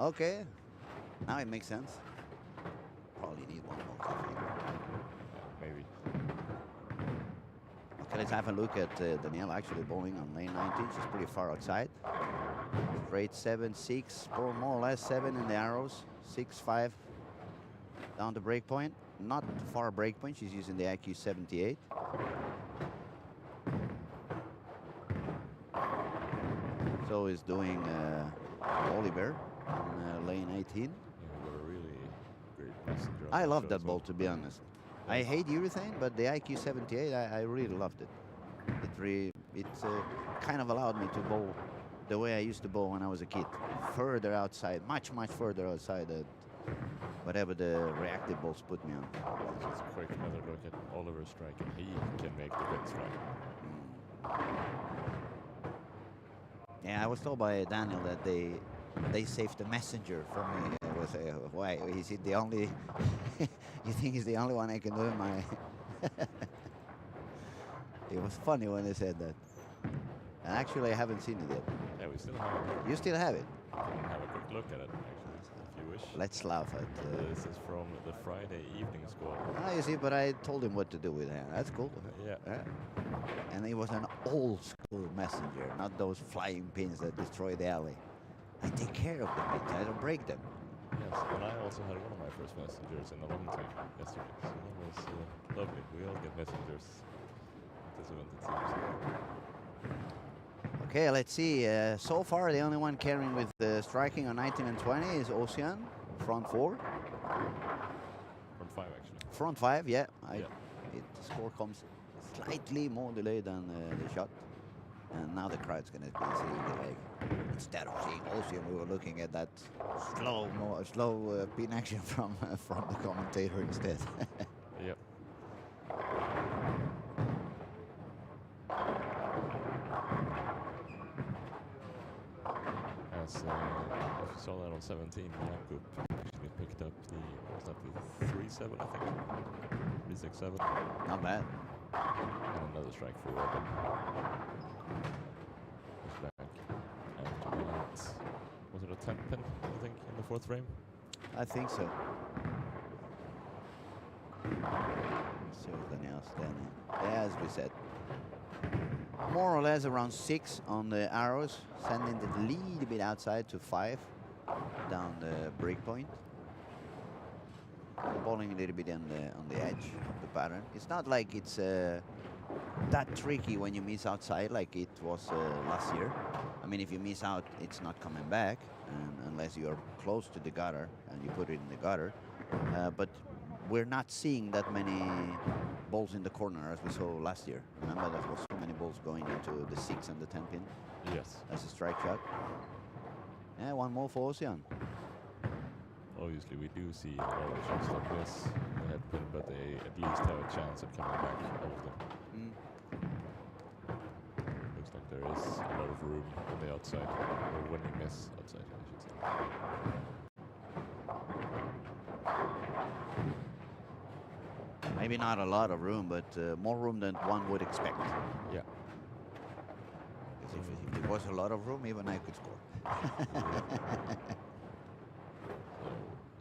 Okay, now it makes sense. Probably need one more coffee. Maybe. Okay, let's have a look at Danielle actually bowling on lane 19. She's pretty far outside. Straight 7, 6, more or less 7 in the arrows. 6, 5 down the break point. Not far break point. She's using the IQ 78. So is doing Oliver on lane 18. Yeah, we got a really great messenger. I love that ball, to be honest. I hate urethane, but the IQ 78, I really loved it. It kind of allowed me to bowl the way I used to bowl when I was a kid. Further outside, much further outside than whatever the reactive balls put me on. Just a quick another look at Oliver's strike, and he can make the good strike. Yeah, I was told by Daniel that they saved the messenger from me. I was why? Is he the only? You think he's the only one I can do in my? It was funny when they said that. And actually, I haven't seen it yet. Yeah, we still have it. You still have it? We can have a quick look at it, actually, if you wish. Let's laugh at. This is from the Friday evening score. Ah, you see, but I told him what to do with it. That's cool. Yeah. And it was an old school messenger, not those flying pins that destroy the alley. I take care of the pins. I don't break them. Yes, and I also had one of my first messengers in a long time yesterday. So that was lovely. We all get messengers at this event, it seems. Okay, let's see. So far, the only one carrying with striking on 19 and 20 is Ocean, front 4. Front 5, actually. Front 5, yeah. Yeah. The score comes slightly more delayed than the shot. And now the crowd's going to be seeing the leg. Instead of seeing Ocean, we were looking at that slow pin action from the commentator instead. Yep. As if you saw that on 17, Jakub actually picked up the, what was that, the 3-7, I think? 3-6-7. Not bad. And another strike for Robin. He's back after that. Was it a 10 pin, I think, in the 4th frame? I think so. So Daniel standing. Yeah, as we said. More or less around 6 on the arrows, sending it a little bit outside to 5 down the break point. Bowling a little bit on the edge of the pattern. It's not like it's that tricky when you miss outside like it was last year. I mean, if you miss out, it's not coming back, and unless you are close to the gutter and you put it in the gutter. But we're not seeing that many balls in the corner as we saw last year. Remember, there was so many balls going into the 6 and the 10 pin. Yes. As a strike shot. Yeah, one more for Ocean. Obviously, we do see a lot of shots like this, the head pin, but they at least have a chance of coming back, all of them. Looks like there is a lot of room on the outside, or when you miss outside, I should say. Maybe not a lot of room, but more room than one would expect. Yeah. Because if there was a lot of room, even I could score.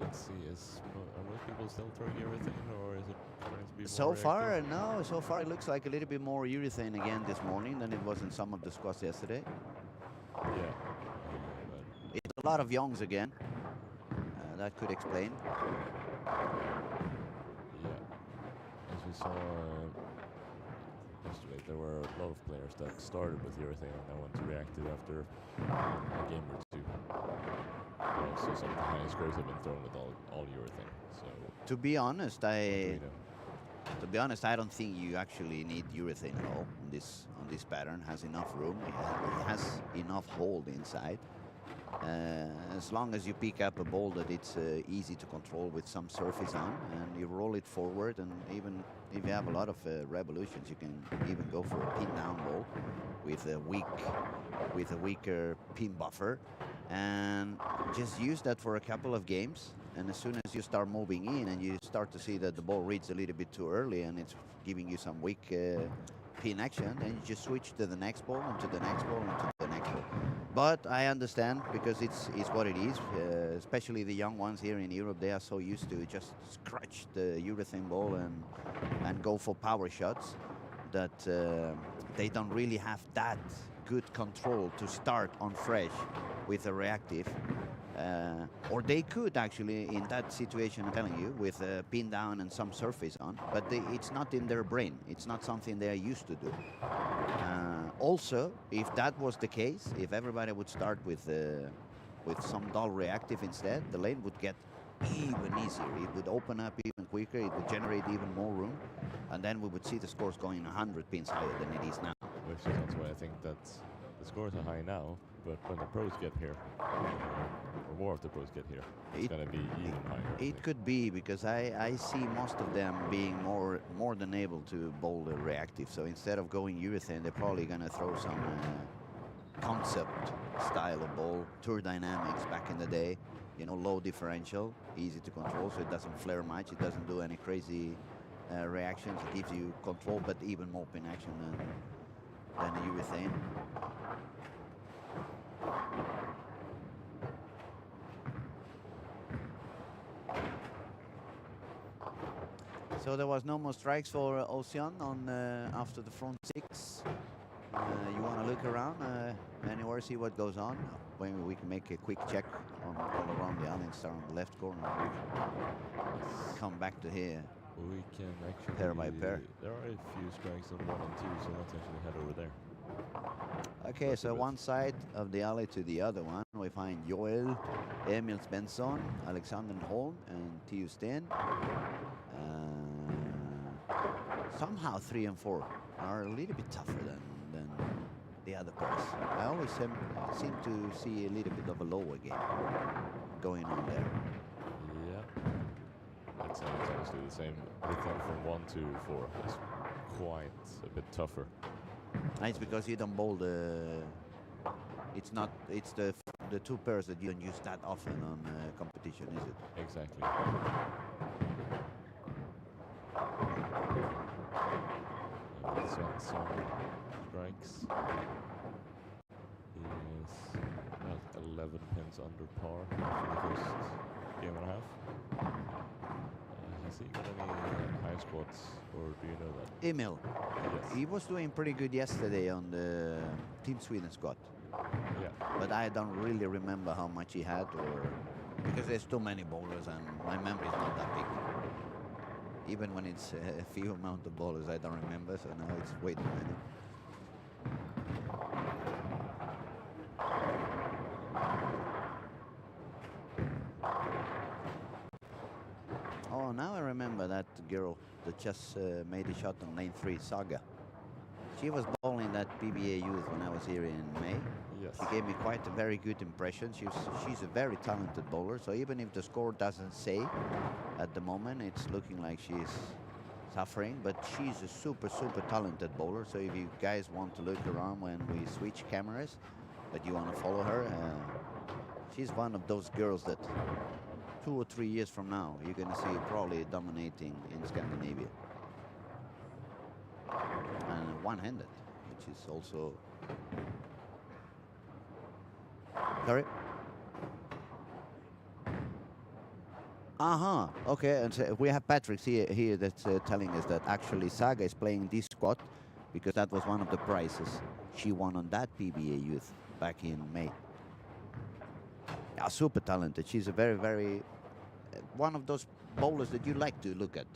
Let's see, are most people still throwing everything, or is it going to be more So far, reactive? no. So far, it looks like a little bit more urethane again this morning than it was in some of the squads yesterday. Yeah. It's a lot of youngs again. That could explain. Yeah. As we saw yesterday, there were a lot of players that started with urethane and then went to reactive after a game or two. So some of the highest scores have been thrown with all urethane. So To be honest, I don't think you actually need urethane at all on this pattern. Has enough room. It has enough hold inside. As long as you pick up a ball that it's easy to control with some surface on, and you roll it forward, and even if you have a lot of revolutions, you can even go for a pin down ball with a weaker pin buffer, and just use that for a couple of games. And as soon as you start moving in and you start to see that the ball reads a little bit too early and it's giving you some weak pin action, then you just switch to the next ball and to the next ball and to the next ball. But I understand because it's what it is. Especially the young ones here in Europe, they are so used to just scratch the urethane ball and go for power shots that they don't really have that good control to start on fresh with a reactive. Or they could actually, in that situation, I'm telling you, with a pin down and some surface on, but it's not in their brain. It's not something they are used to do. Also, if that was the case, if everybody would start with some dull reactive instead, the lane would get even easier. It would open up even quicker. It would generate even more room, and then we would see the scores going 100 pins higher than it is now. Which is also why I think that the scores are high now, but when the pros get here, or more of the pros get here, it's going to be even higher. It could be, because I see most of them being more than able to bowl the reactive. So instead of going urethane, they're probably going to throw some concept style of ball, tour dynamics back in the day. You know, low differential, easy to control, so it doesn't flare much. It doesn't do any crazy reactions. It gives you control, but even more pin action than a urethane. So there was no more strikes for Ocean on after the front six. You want to look around anywhere, see what goes on. Maybe we can make a quick check on all around the island, start on the left corner. Come back to here. We can actually pair by pair. There are a few strikes on 1 and 2, so let's actually head over there. Okay, so one side of the alley to the other one, we find Joel, Emil Svensson, Alexander Holm, and Theo Sten. Somehow 3 and 4 are a little bit tougher than the other pairs. I always seem to see a little bit of a lower game going on there. Yeah, it's honestly the same. The thing from 1 to 4 is quite a bit tougher. It's because you don't bowl the. It's not. It's the two pairs that you don't use that often on competition, is it? Exactly. Svensson strikes. He is about 11 pins under par for the first game and a half. Has he got any high squats, or do you know that? Emil. Yes. He was doing pretty good yesterday on the Team Sweden squad. Yeah. But I don't really remember how much he had, or because there's too many bowlers and my memory is not that big. Even when it's a few amount of bowlers, I don't remember, so now it's way too many. Oh, now I remember that girl that just made a shot on lane 3, Saga. She was bowling that PBA youth when I was here in May. Yes. She gave me quite a very good impression. She's a very talented bowler, so even if the score doesn't say at the moment, it's looking like she's suffering, but she's a super talented bowler. So if you guys want to look around when we switch cameras, but you want to follow her, she's one of those girls that 2 or 3 years from now you're going to see probably dominating in Scandinavia, and one-handed, which is also. Sorry? Okay, and so we have Patrick here that's telling us that actually Saga is playing this squad because that was one of the prizes she won on that PBA youth back in May. Yeah, super talented. She's a very one of those bowlers that you like to look at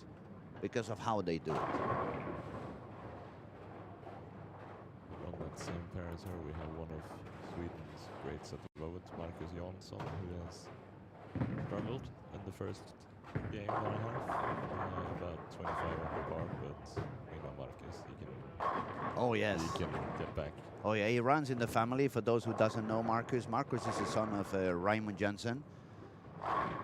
because of how they do it. On that same pair as her, we have one of Sweden's greats at the moment, Marcus Jansson, who has struggled in the first game and a half. About 25 under par, but we know Marcus, he can. Oh yes. He can get back. Oh yeah, he runs in the family. For those who doesn't know Marcus, Marcus is the son of Raymond Jensen.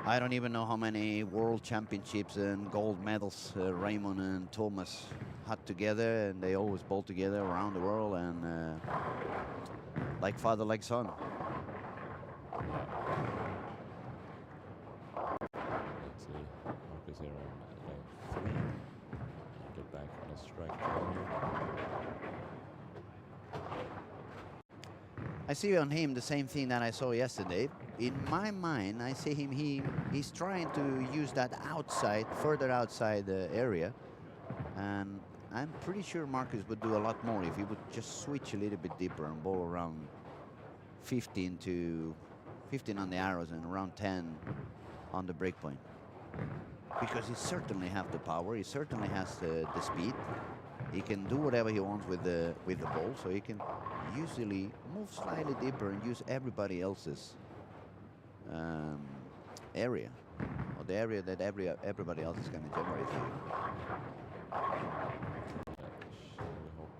I don't even know how many world championships and gold medals Raymond and Thomas had together, and they always bowled together around the world, and like father, like son. Let's see, Marcus here on lane 3. Get back on a strike here. I see on him the same thing that I saw yesterday. In my mind, I see him. He's trying to use that outside, further outside area, and I'm pretty sure Marcus would do a lot more if he would just switch a little bit deeper and bowl around 15 on the arrows and around 10 on the break point. Because he certainly has the power. He certainly has the speed. He can do whatever he wants with the ball, so he can usually move slightly deeper and use everybody else's area, or the area that everybody else is going to generate for you. Shall we hop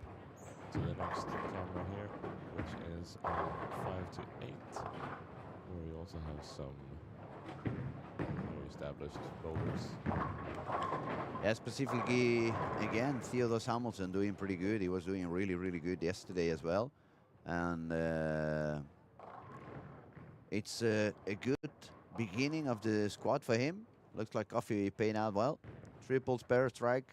to the next camera here, which is on 5 to 8, where we also have some very established bowlers. Yeah, specifically, again, Theodore Samuelson doing pretty good. He was doing really, really good yesterday as well. And it's a good beginning of the squad for him. Looks like Coffee paid out well. Triple, spare, strike,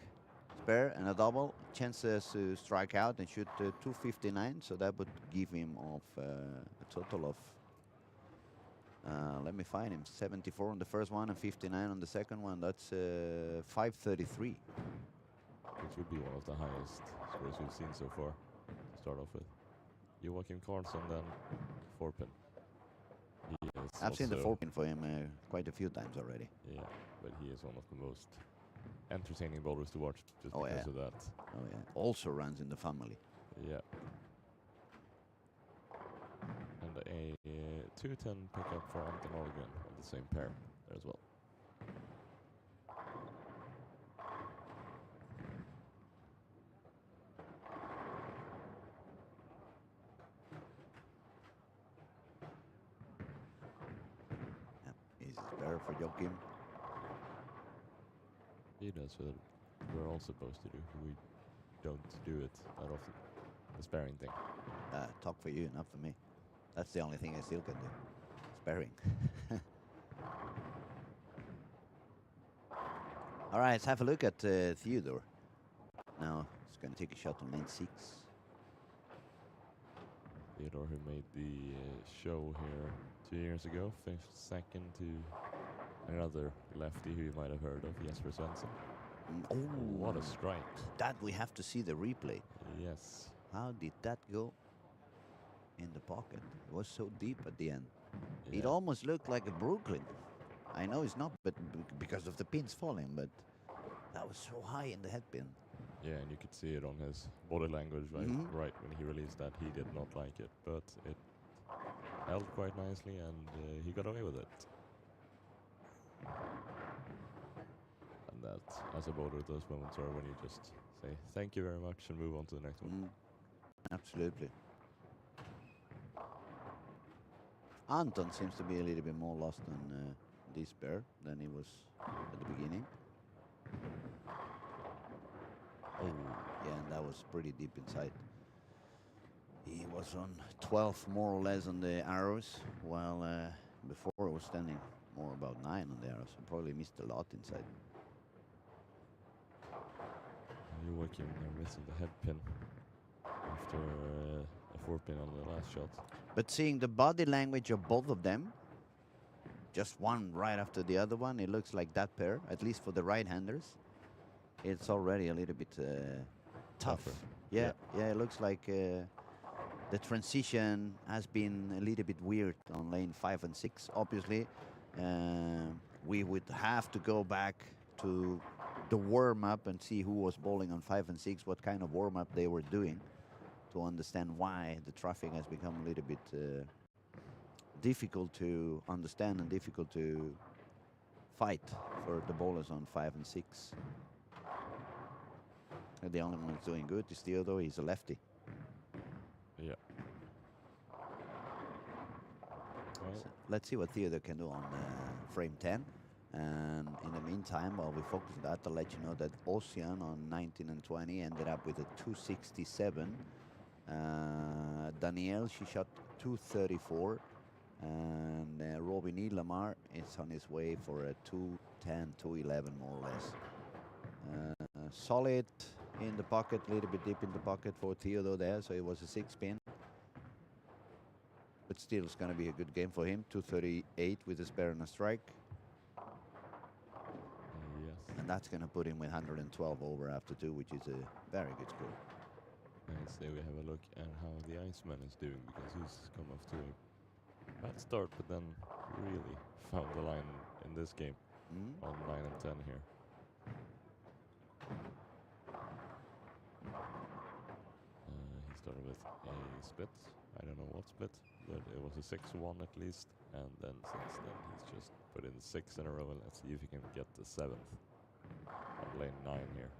spare, and a double. Chances to strike out and shoot 259. So that would give him a total of, let me find him, 74 on the first one and 59 on the second one. That's 533. Which would be one of the highest scores we've seen so far to start off with. Joachim Karlsson, then 4-pin. I've seen the 4-pin for him quite a few times already. Yeah, but he is one of the most entertaining bowlers to watch just because of that. Oh yeah, also runs in the family. Yeah. And a 210 pickup for Anton Organ on the same pair there as well. Is better for Joachim. He does what we're all supposed to do. We don't do it that often. The sparing thing. Talk for you, not for me. That's the only thing I still can do. Sparing. All right, let's have a look at Theodore. Now he's going to take a shot on lane 6. Theodore, who made the show here 2 years ago, finished second to another lefty who you might have heard of, Jesper Svensson. Oh, what a strike. That we have to see the replay. Yes. How did that go in the pocket? It was so deep at the end. Yeah. It almost looked like a Brooklyn. I know it's not, but because of the pins falling, but that was so high in the head pin. Yeah, and you could see it on his body language, right, right when he released that. He did not like it, but it held quite nicely, and he got away with it. And that, as a bowler, those moments are when you just say thank you very much and move on to the next one. Absolutely. Anton seems to be a little bit more lost on this pair than he was at the beginning. Oh, yeah, and that was pretty deep inside. He was on 12 more or less on the arrows, while before it was standing more about 9 on the arrows. So probably missed a lot inside. You're working missing the head pin after a 4-pin on the last shot. But seeing the body language of both of them, just one right after the other one, it looks like that pair, at least for the right-handers. It's already a little bit tough. Yeah, it looks like the transition has been a little bit weird on lane 5 and 6. Obviously, we would have to go back to the warm-up and see who was bowling on 5 and 6, what kind of warm-up they were doing, to understand why the traffic has become a little bit difficult to understand and difficult to fight for the bowlers on 5 and 6. And the only one who's doing good is Theodore. He's a lefty. Yeah. Well, So let's see what Theodore can do on frame 10. And in the meantime, while we focus on that, I'll let you know that Ocean on 19 and 20 ended up with a 267. Danielle, she shot 234. And Robbie Nilamar is on his way for a 210, 211 more or less. Solid in the pocket, a little bit deep in the pocket for Theodore there, so it was a 6-pin. but still it's going to be a good game for him. 238 with a spare and a strike. Yes. And that's going to put him with 112 over after 2, which is a very good score. And so we have a look at how the Iceman is doing, because he's come off to a bad start, but then really found the line in this game on 9 and 10 here. He started with a split. I don't know what split, but it was a 6-1 at least. And then since then he's just put in 6 in a row. And let's see if he can get the 7th on lane 9 here.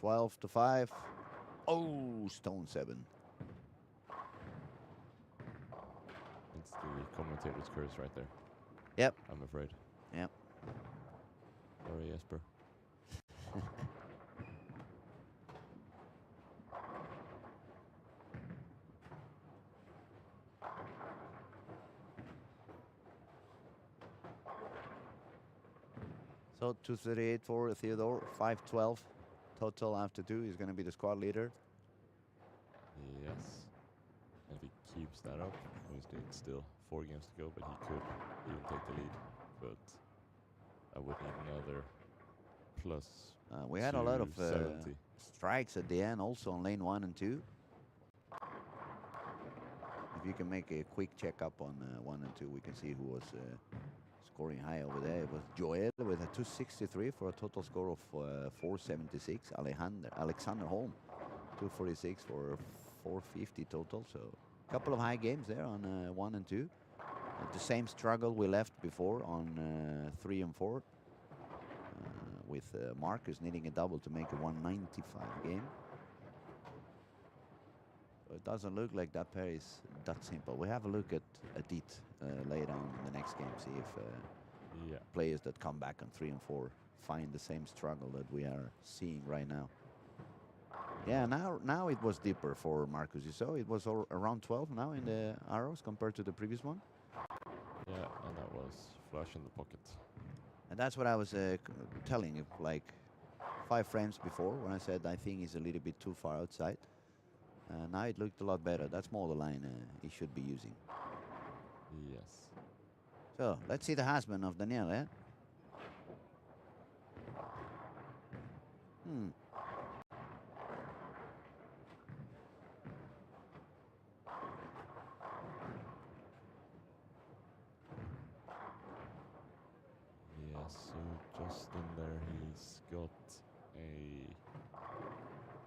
$12 to 5. Oh, stone 7. It's the commentator's curse right there. Yep. I'm afraid. Yep. Sorry, Jesper. So 238 for Theodore, 512 total after 2. He's going to be the squad leader. Yes. And if he keeps that up, obviously it's still 4 games to go, but he could even take the lead. But I would need another plus. We had a lot of 70. strikes at the end also on lane 1 and 2. If you can make a quick checkup on 1 and 2, we can see who was scoring high over there. It was Joel with a 263 for a total score of 476. Alexander Holm, 246 for 450 total. So a couple of high games there on 1 and 2. The same struggle we left before on 3 and 4. With Marcus needing a double to make a 195 game. So it doesn't look like that pair is that simple. We have a look at it later on in the next game, see if players that come back on 3 and 4 find the same struggle that we are seeing right now. Yeah, now it was deeper for Marcus. You saw it was around 12 now in the arrows compared to the previous one. Yeah, and that was flush in the pocket. And that's what I was telling you, like 5 frames before, when I said I think he's a little bit too far outside. Now it looked a lot better. That's more the line he should be using. Yes. So let's see the husband of Daniel, eh? So just in there, he's got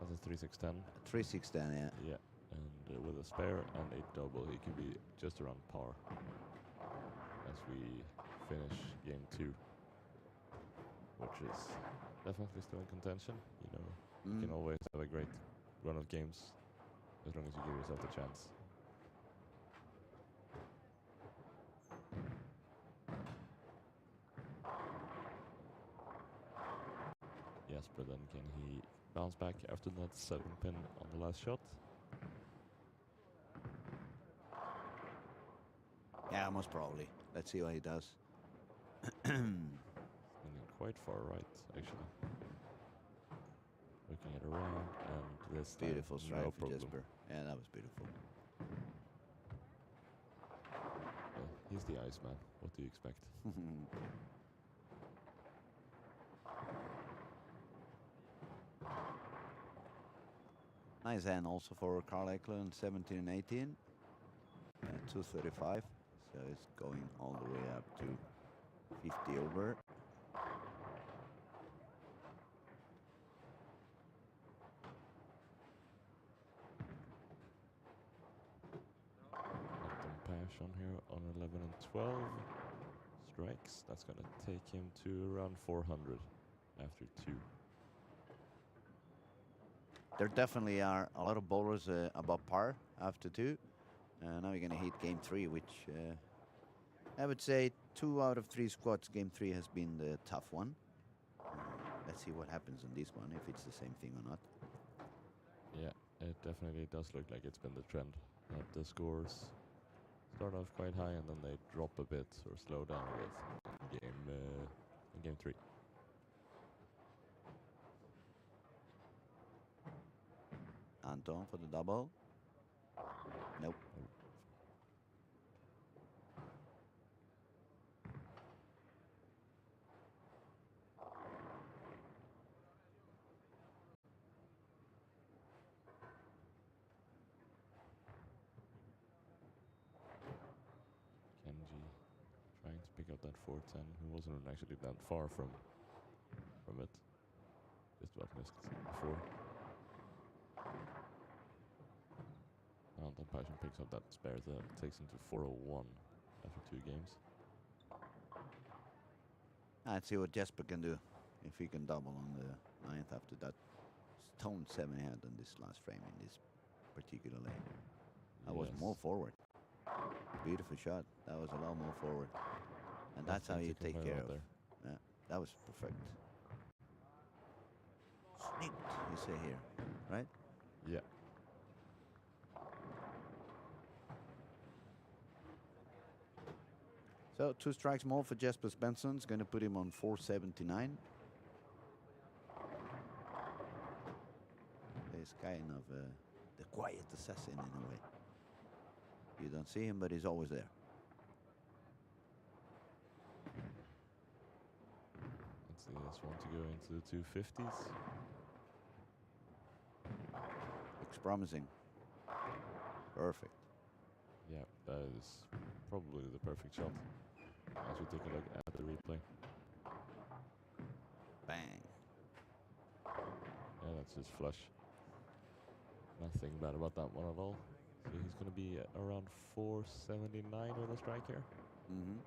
that's a 3610. 3610, yeah. Yeah, and with a spare and a double, he can be just around par as we finish game 2, which is definitely still in contention. You know, you can always have a great run of games as long as you give yourself the chance. Yes, but then can he bounce back after that 7-pin on the last shot? Yeah, most probably. Let's see what he does. Swinging quite far right, actually. Looking at around, and this Beautiful time, strike no for problem. Jesper. Yeah, that was beautiful. Well, he's the Iceman. What do you expect? Nice hand also for Carl Eklund, 17 and 18. 235. So it's going all the way up to 50 over. Pash on here on 11 and 12 strikes. That's going to take him to around 400 after 2. There definitely are a lot of bowlers above par after 2. Now we're going to hit game 3, which I would say 2 out of 3 squads. Game 3 has been the tough one. Let's see what happens on this one, if it's the same thing or not. Yeah, it definitely does look like it's been the trend. That the scores start off quite high and then they drop a bit or slow down a bit in game 3. Anton for the double. Nope. Kenji trying to pick up that 410, who wasn't actually that far from it. Just about missed before. Anton Passion picks up that spare that takes him to 401 after 2 games. Let's see what Jesper can do. If he can double on the 9th after that stone 7 he had on this last frame in this particular lane. That was more forward. Beautiful shot. That was a lot more forward. And that's how you take care of it. Yeah, that was perfect. Sneaked, you say here, right? Yeah. So 2 strikes more for Jesper Svensson. It's going to put him on 479. He's kind of the quiet assassin in a way. You don't see him, but he's always there. Let's see this one to go into the 250s. Looks promising. Perfect. Yeah, that is probably the perfect shot. As we take a look at the replay. Bang. Yeah, that's just flush. Nothing bad about that one at all. So he's going to be around 479 with a strike here. Mm-hmm.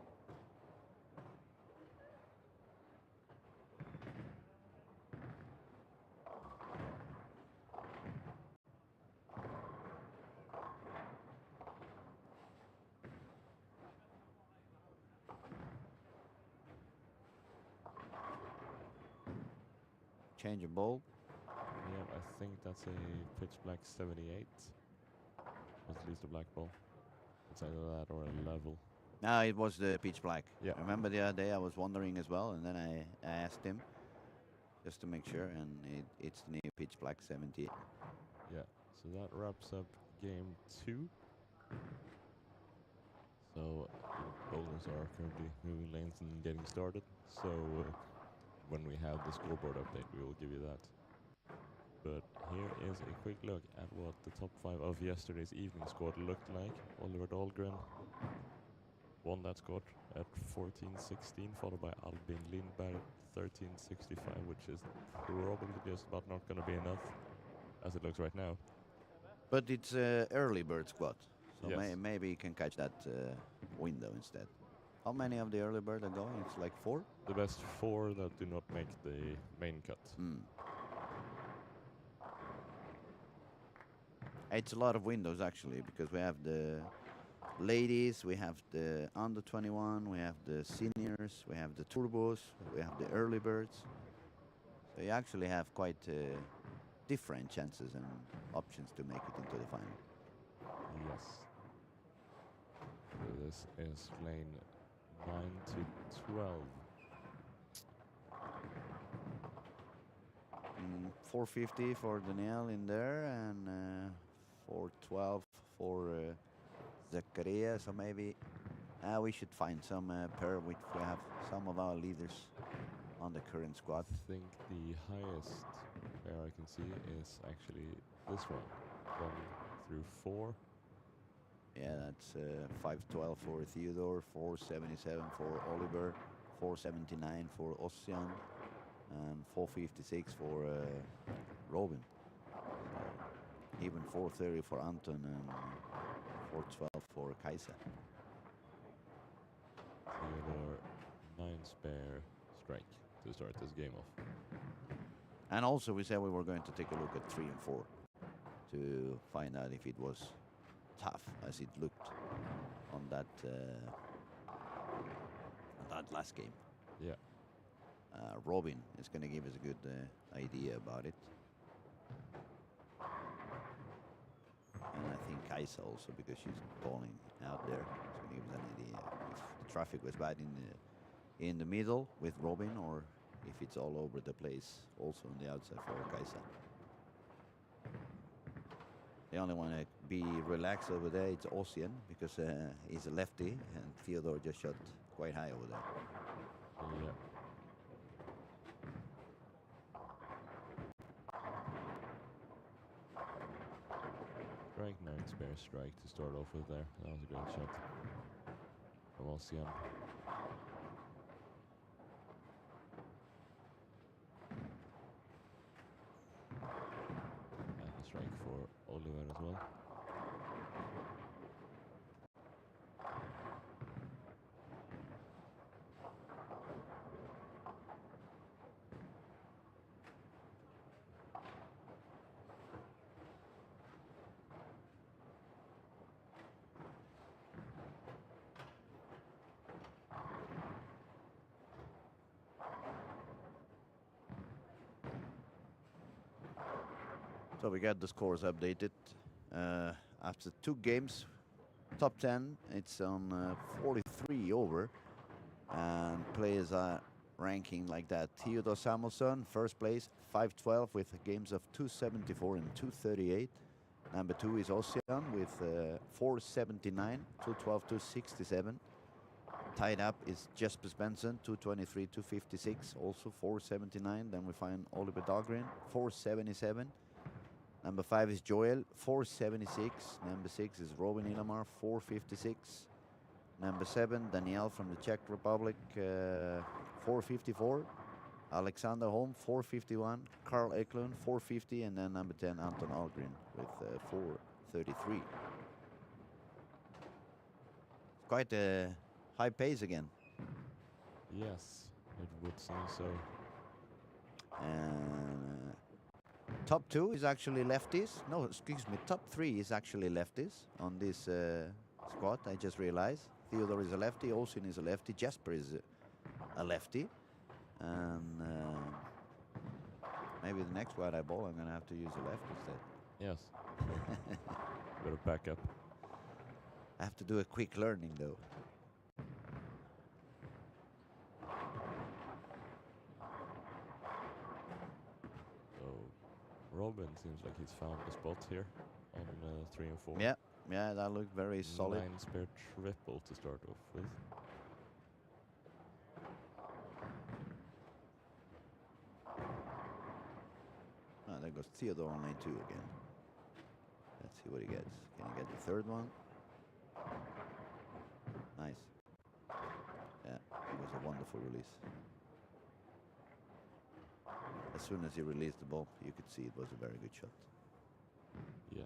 Change of ball. Yeah, I think that's a pitch black 78. At least a black ball. It's either that or a level. No, it was the pitch black. Yeah. I remember the other day I was wondering as well, and then I asked him just to make sure, and it's the new pitch black 78. Yeah, so that wraps up game 2. So bowlers are currently moving lanes and getting started. So when we have the scoreboard update, we will give you that. But here is a quick look at what the top 5 of yesterday's evening squad looked like. Oliver Dahlgren won that squad at 14.16, followed by Albin Lindberg 13.65, which is probably just about not going to be enough, as it looks right now. But it's early bird squad, so Yes. maybe you can catch that window instead. How many of the early bird are going? It's like 4? The best 4 that do not make the main cut. It's a lot of windows actually, because we have the ladies, we have the under 21, we have the seniors, we have the turbos, we have the early birds. So you actually have quite different chances and options to make it into the final. Yes. So this is lane 9 to 12. 450 for Danielle in there, and 412 for Zakaria. So maybe we should find some pair which we have some of our leaders on the current squad. I think the highest pair I can see is actually this one. 1 through 4. Yeah, that's 512 for Theodore, 477 for Oliver, 479 for Ossian, and 456 for Robin. Even 430 for Anton and 412 for Kaiser. Theodore 9 spare strike to start this game off. And also we said we were going to take a look at 3 and 4 to find out if it was tough as it looked on that last game. Yeah. Robin is going to give us a good idea about it. And I think Kaisa also, because she's bowling out there, it's going to give us an idea. If the traffic was bad in in the middle with Robin, or if it's all over the place, also on the outside for Kaisa. The only one that be relaxed over there, it's Ossian, because he's a lefty, and Theodore just shot quite high over there. Yeah. Strike, no, spare strike to start off with there. That was a great shot from Ossian. And a strike for Oliver as well. So we got the scores updated. After 2 games, top 10, it's on 43 over. And players are ranking like that. Theodore Samuelsson, first place, 512 with games of 274 and 238. Number 2 is Ossian with 479, 212, 267. Tied up is Jesper Svensson, 223, 256, also 479. Then we find Oliver Dahlgren, 477. Number 5 is Joel, 476. Number 6 is Robin Illamar, 456. Number 7, Danielle from the Czech Republic, 454. Alexander Holm, 451. Carl Eklund, 450. And then number 10, Anton Algren with 433. Quite a high pace again. Yes, it would seem so. And top 2 is actually lefties. No, excuse me, top 3 is actually lefties on this squad, I just realized. Theodore is a lefty, Ossian is a lefty, Jesper is a lefty. And maybe the next wide eye ball I'm going to have to use a left instead. Yes. Got a backup. I have to do a quick learning though. So Robin seems like he's found a spot here on 3 and 4. Yeah, that looked very solid. 9 spare triple to start off with. Oh, there goes Theodore on lane 2 again. Let's see what he gets. Can he get the third one? Nice. Yeah, it was a wonderful release. As soon as he released the ball, you could see it was a very good shot. Yes.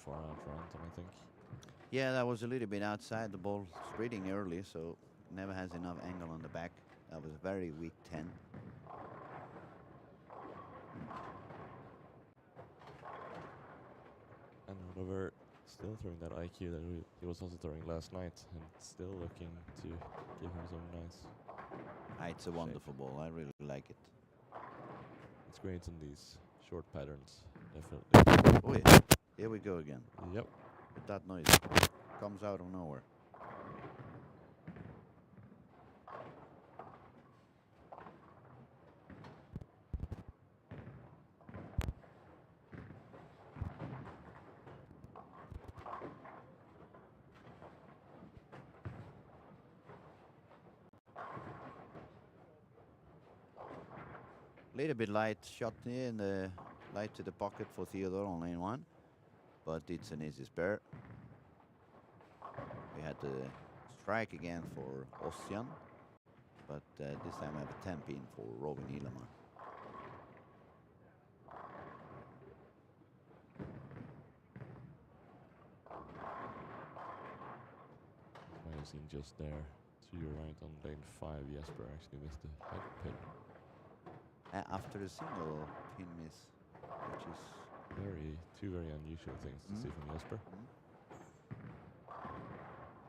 Far out for Anton, I think. Yeah, that was a little bit outside. The ball spreading early, so never has enough angle on the back. That was a very weak 10. And Oliver still throwing that IQ that he was also throwing last night, and still looking to give him some nice. It's a wonderful ball. I really like it. It's great in these short patterns, definitely. Oh yeah, here we go again. Yep. With that noise comes out of nowhere. Little bit light shot here in the light to the pocket for Theodore on lane 1, but it's an easy spare. We had the strike again for Ossian. but this time I have a 10 pin for Robin Ilama. I've seen just there to your right on lane 5, Jesper actually missed the head pin. After the single pin miss, which is two very unusual things to see from Jesper.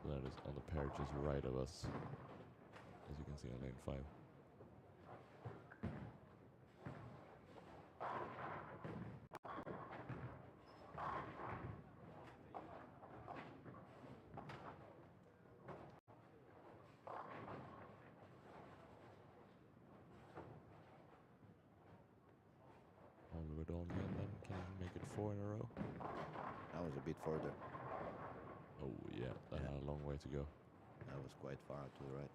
So that is on the pair just right of us, as you can see on lane 5. Oliver Dahlgren then, can he make it 4 in a row? that was a bit further. Oh yeah, that had a long way to go. That was quite far out to the right.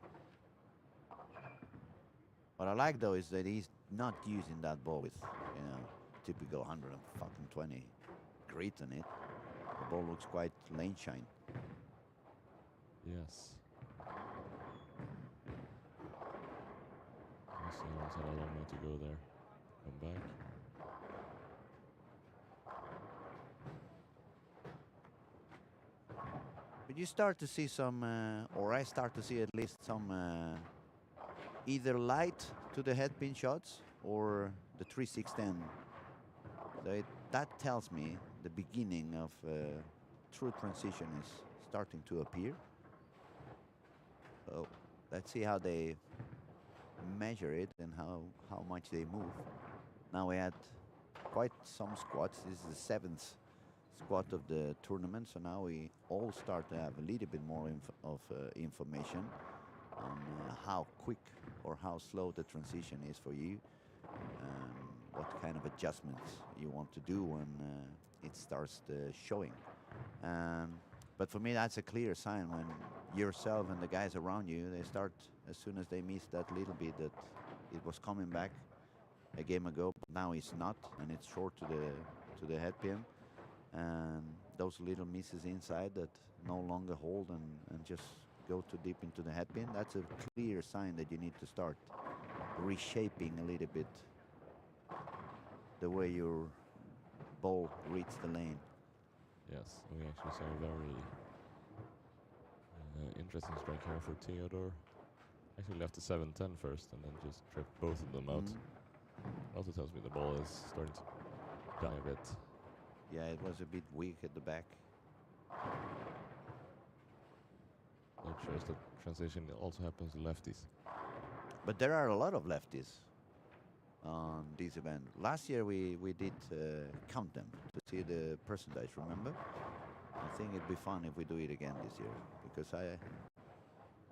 What I like though is that he's not using that ball with, typical 120 grit on it. The ball looks quite lane shine. Yes. Almost had a long way to go there. Come back. But you start to see some, or I start to see at least some, either light to the headpin shots or the 3-6-10. That tells me the beginning of true transition is starting to appear. So let's see how they measure it and how much they move. Now we had quite some squats. This is the 7th squat of the tournament, so now we all start to have a little bit more information on how quick or how slow the transition is for you, what kind of adjustments you want to do when it starts showing. But for me, that's a clear sign when yourself and the guys around you, they start, as soon as they miss that little bit, that it was coming back a game ago, but now it's not, and it's short to the head pin. And those little misses inside that no longer hold and just go too deep into the head pin, that's a clear sign that you need to start reshaping a little bit the way your ball reads the lane. Yes, we actually saw a very interesting strike here for Theodore. Actually left the 7-10 first and then just tripped both of them out. Also tells me the ball is starting to die a bit. Yeah, it was a bit weak at the back. That shows that transition also happens to lefties. But there are a lot of lefties on this event. Last year we did count them to see the percentage, remember? I think it'd be fun if we do it again this year, because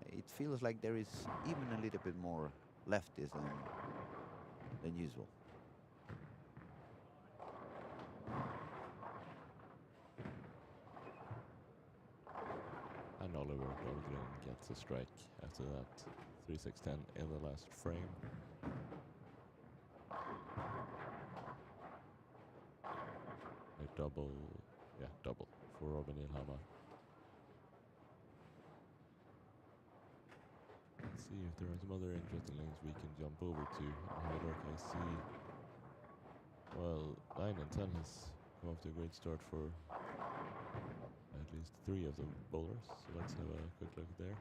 it feels like there is even a little bit more lefties than usual. And Oliver Dahlgren gets a strike after that 3-6-10 in the last frame. A double for Robin Ilhama. Let's see if there are some other interesting lanes we can jump over to. However, I see, well, 9 and 10 has come off to a great start for at least 3 of the bowlers, so let's have a quick look there.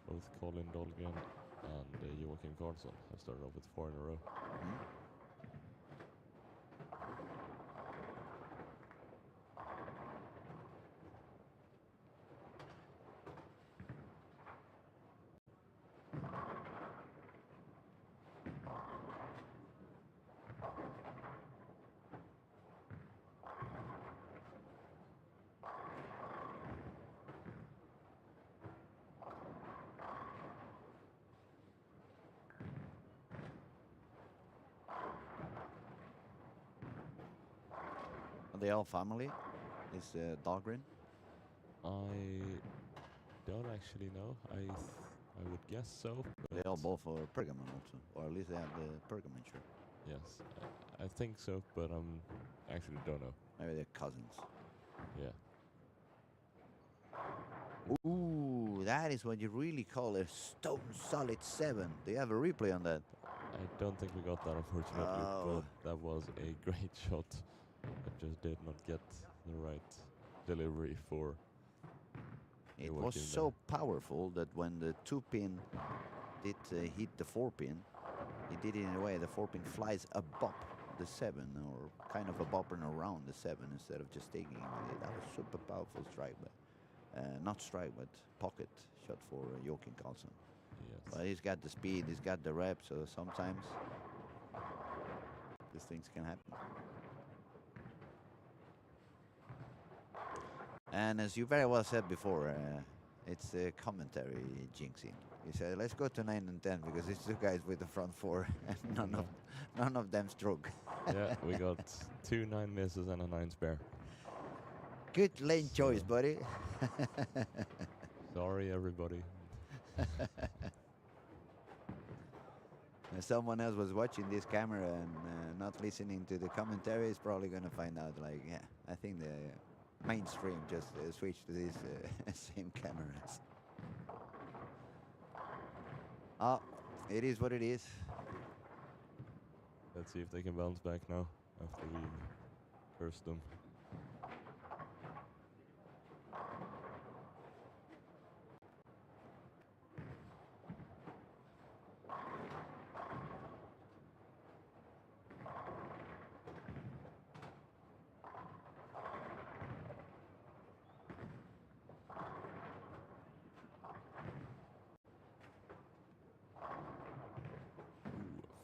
Both Colin Dahlgren and Joakim Karlsson have started off with 4 in a row. Are they all family? Is Dahlgren? I don't actually know. I would guess so. They all both are Pergamon also, or at least they have the Pergamon shirt. Yes, I think so, but actually don't know. Maybe they're cousins. Yeah. Ooh, Ooh, that is what you really call a stone solid 7. Do you have a replay on that? I don't think we got that, unfortunately, Oh. but that was a great shot. I just did not get the right delivery for It was so powerful that when the 2-pin did hit the 4-pin, he did it in a way the 4-pin flies above the 7, or kind of above and around the 7 instead of just taking it with it. That was super powerful strike, but not strike, but pocket shot for Joakim Karlsson. Yes. But he's got the speed, he's got the rep, so sometimes these things can happen. And as you very well said before, it's a commentary jinxing. You said, let's go to 9 and 10 because it's 2 guys with the front 4 and none of them stroke. Yeah, we got 2 9 misses and a 9 spare. Good lane choice, buddy. Sorry, everybody. Someone else was watching this camera and not listening to the commentary is probably going to find out, like, yeah, I think the mainstream just switched to these same cameras. Oh, it is what it is. Let's see if they can bounce back now after we cursed them.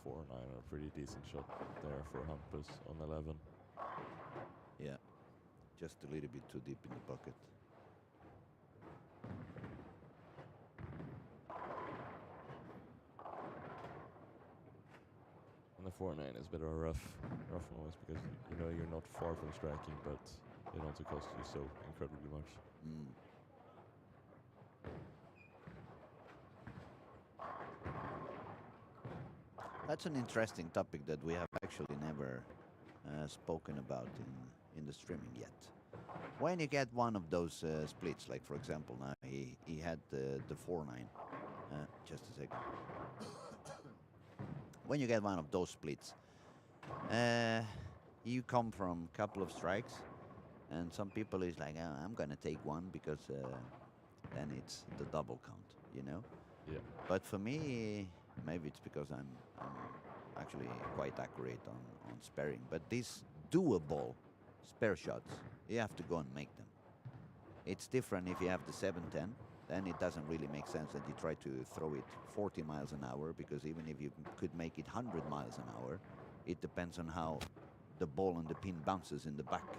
Ooh, 4-9, a pretty decent shot there for Hampus on 11. Yeah, just a little bit too deep in the bucket. And the 4-9 is a bit of a rough noise because you know you're not far from striking, but it also costs you so incredibly much. Mm. That's an interesting topic that we have actually never spoken about in the streaming yet. When you get one of those splits, like for example now he had the 4-9, just a second. When you get one of those splits, you come from a couple of strikes, and some people is like, oh, I'm gonna take one because then it's the double count, you know. Yeah. But for me, maybe it's because I'm actually quite accurate on sparing. But these doable spare shots, you have to go and make them. It's different if you have the 710, then it doesn't really make sense that you try to throw it 40 miles an hour, because even if you could make it 100 miles an hour, it depends on how the ball and the pin bounces in the back.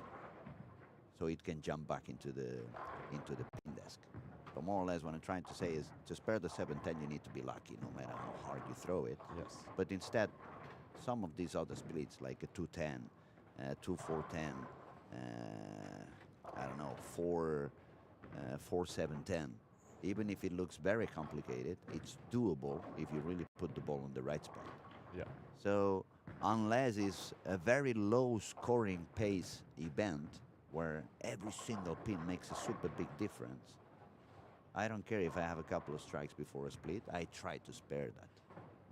So it can jump back into the pin desk. But more or less what I'm trying to say is, to spare the 710 you need to be lucky no matter how hard you throw it. Yes. But instead, some of these other splits like a 210, 2-4-10, I don't know, 4-7-10, even if it looks very complicated, it's doable if you really put the ball on the right spot. Yeah. So unless it's a very low scoring pace event where every single pin makes a super big difference, I don't care if I have a couple of strikes before a split. I try to spare that,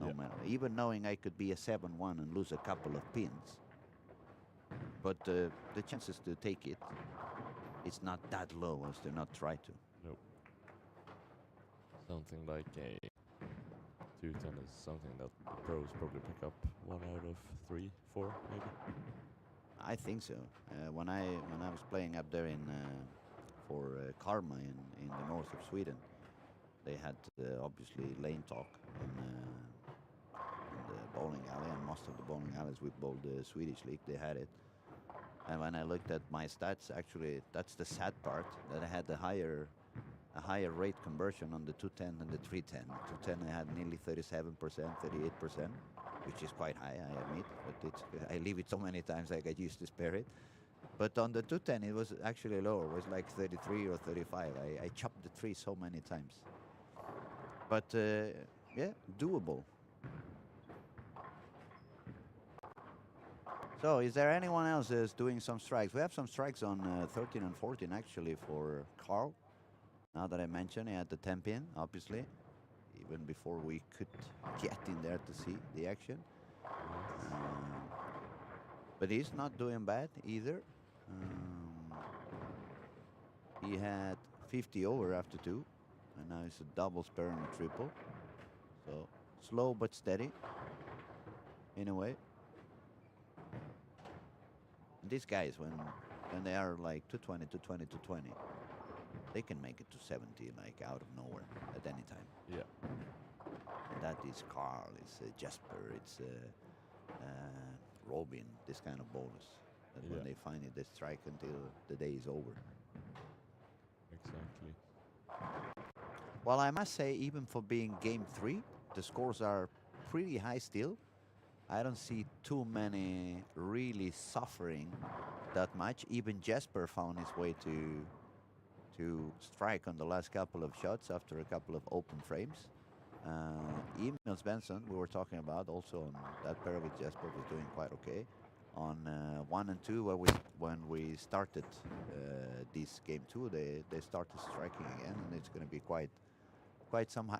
no matter. Even knowing I could be a 7-1 and lose a couple of pins, but the chances to take it, it's not that low as to not try to. Nope. Something like a 210 is something that the pros probably pick up 1 out of 3, 4, maybe. I think so. When I was playing up there for Karma in the north of Sweden, they had obviously lane talk in the bowling alley, and most of the bowling alleys with bowled the Swedish league, they had it. And when I looked at my stats, actually, that's the sad part, that I had a higher rate conversion on the 210 than the 310. 210 I had nearly 37%, 38%, which is quite high, I admit, but I leave it so many times I get used to spare it. But on the 210 it was actually lower, it was like 33 or 35. I chopped the tree so many times. But yeah, doable. So is there anyone else that's doing some strikes? We have some strikes on 13 and 14 actually for Carl. Now that I mentioned, he had the 10 pin, obviously, even before we could get in there to see the action. Yes. But he's not doing bad either. He had 50 over after 2, and now it's a double spare and a triple. So slow but steady, in a way. And these guys, when they are like 220, 220, 220, they can make it to 70 like out of nowhere at any time. Yeah. And that is Carl, it's Jesper, it's Robin, this kind of bowlers. That when they find it, they strike until the day is over. Exactly. Well, I must say, even for being game 3, the scores are pretty high still. I don't see too many really suffering that much. Even Jesper found his way to strike on the last couple of shots after a couple of open frames. Emil Svensson, we were talking about, also on that pair with Jesper, was doing quite okay. On 1 and 2, when we started this game 2, they started striking again, and it's going to be quite some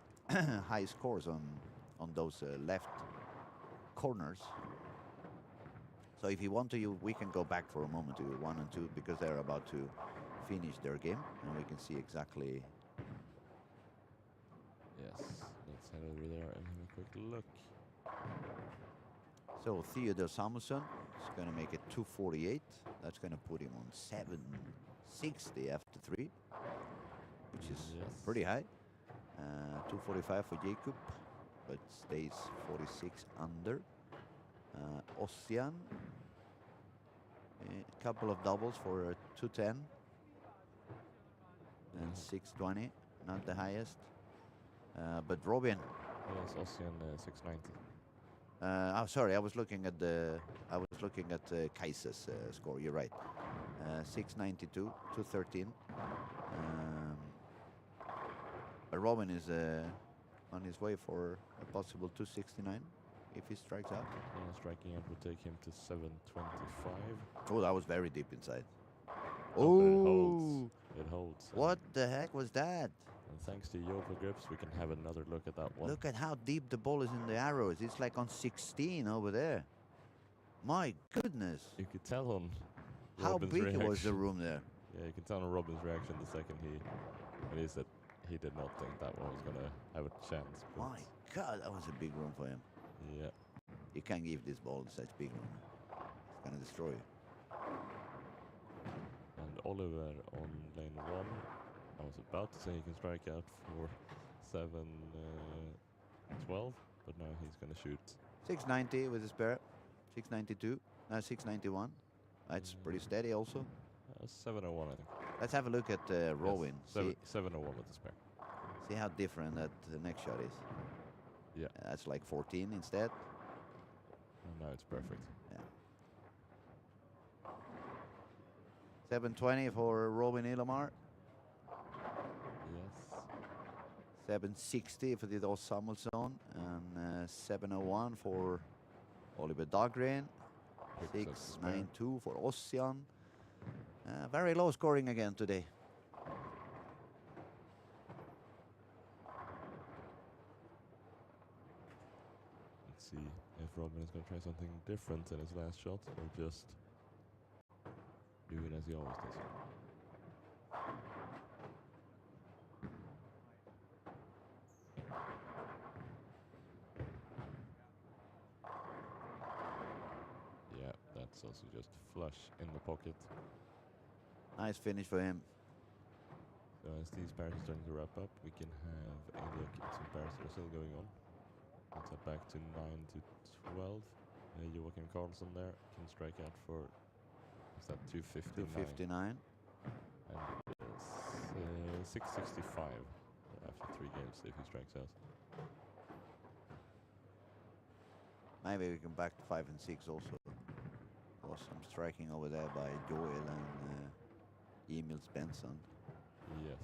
high scores on those left corners. So if you want to, we can go back for a moment to 1 and 2, because they're about to finish their game, and we can see exactly. Yes, let's head over there and have a quick look. So Theodor Samuelsson is going to make it 248. That's going to put him on 760 after 3, which is pretty high. 245 for Jacob, but stays 46 under. Ossian, a couple of doubles for 210 and 620, not the highest. But Robin. Yes, Ossian 690. Oh, sorry, I was looking at Kaiser's score. You're right. 692, 213. But Robin is on his way for a possible 269 if he strikes out. Yeah, striking out would take him to 725. Oh, that was very deep inside. Oh, but it holds. It holds. What the heck was that? And thanks to Yopa grips, we can have another look at that one. Look at how deep the ball is in the arrows. It's like on 16 over there. My goodness. You could tell on how Robin's big reaction. was the room there. Yeah, you can tell on Robin's reaction the second he said he did not think that one was going to have a chance. My God, that was a big room for him. Yeah. You can't give this ball such big room. It's going to destroy you. And Oliver on lane 1. I was about to say he can strike out for 712, but now he's going to shoot 690 with his spare. 692. 691. That's pretty steady also. 701, I think. Let's have a look at Robin. Yes, 701 with the spare. See how different that the next shot is. Yeah. That's like 14 instead. And now it's perfect. Yeah. 720 for Robin Ilomar. Yes. 760 for the Dos Samuelsson. And 701 for Oliver Dahlgren. 692 for Ossian. Very low scoring again today. Let's see if Robin is going to try something different in his last shot, or just do it as he always does. Yeah, that's also just flush in the pocket. Nice finish for him. So as these pairs are starting to wrap up, we can have a look at some pairs that are still going on. Let's head back to 9 to 12. Joachim Karlsson there can strike out for, is that 259? 259. And 665 after 3 games if he strikes out. Maybe we can back to 5 and 6 also. There was some striking over there by Joel and Emil Svensson. Yes.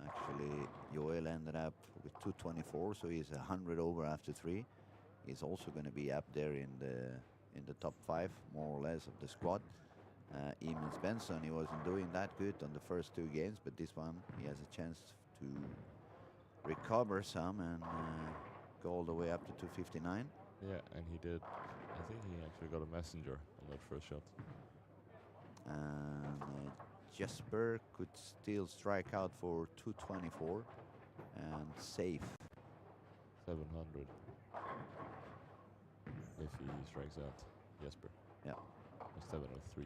Actually, Joel ended up with 224, so he's 100 over after 3. He's also going to be up there in the top 5, more or less, of the squad. Emil Svensson, he wasn't doing that good on the first 2 games, but this one he has a chance to recover some and go all the way up to 259. Yeah, and he did. I think he actually got a messenger on that first shot. And Jesper could still strike out for 224 and safe 700 if he strikes out Jesper. Yeah. Or 703.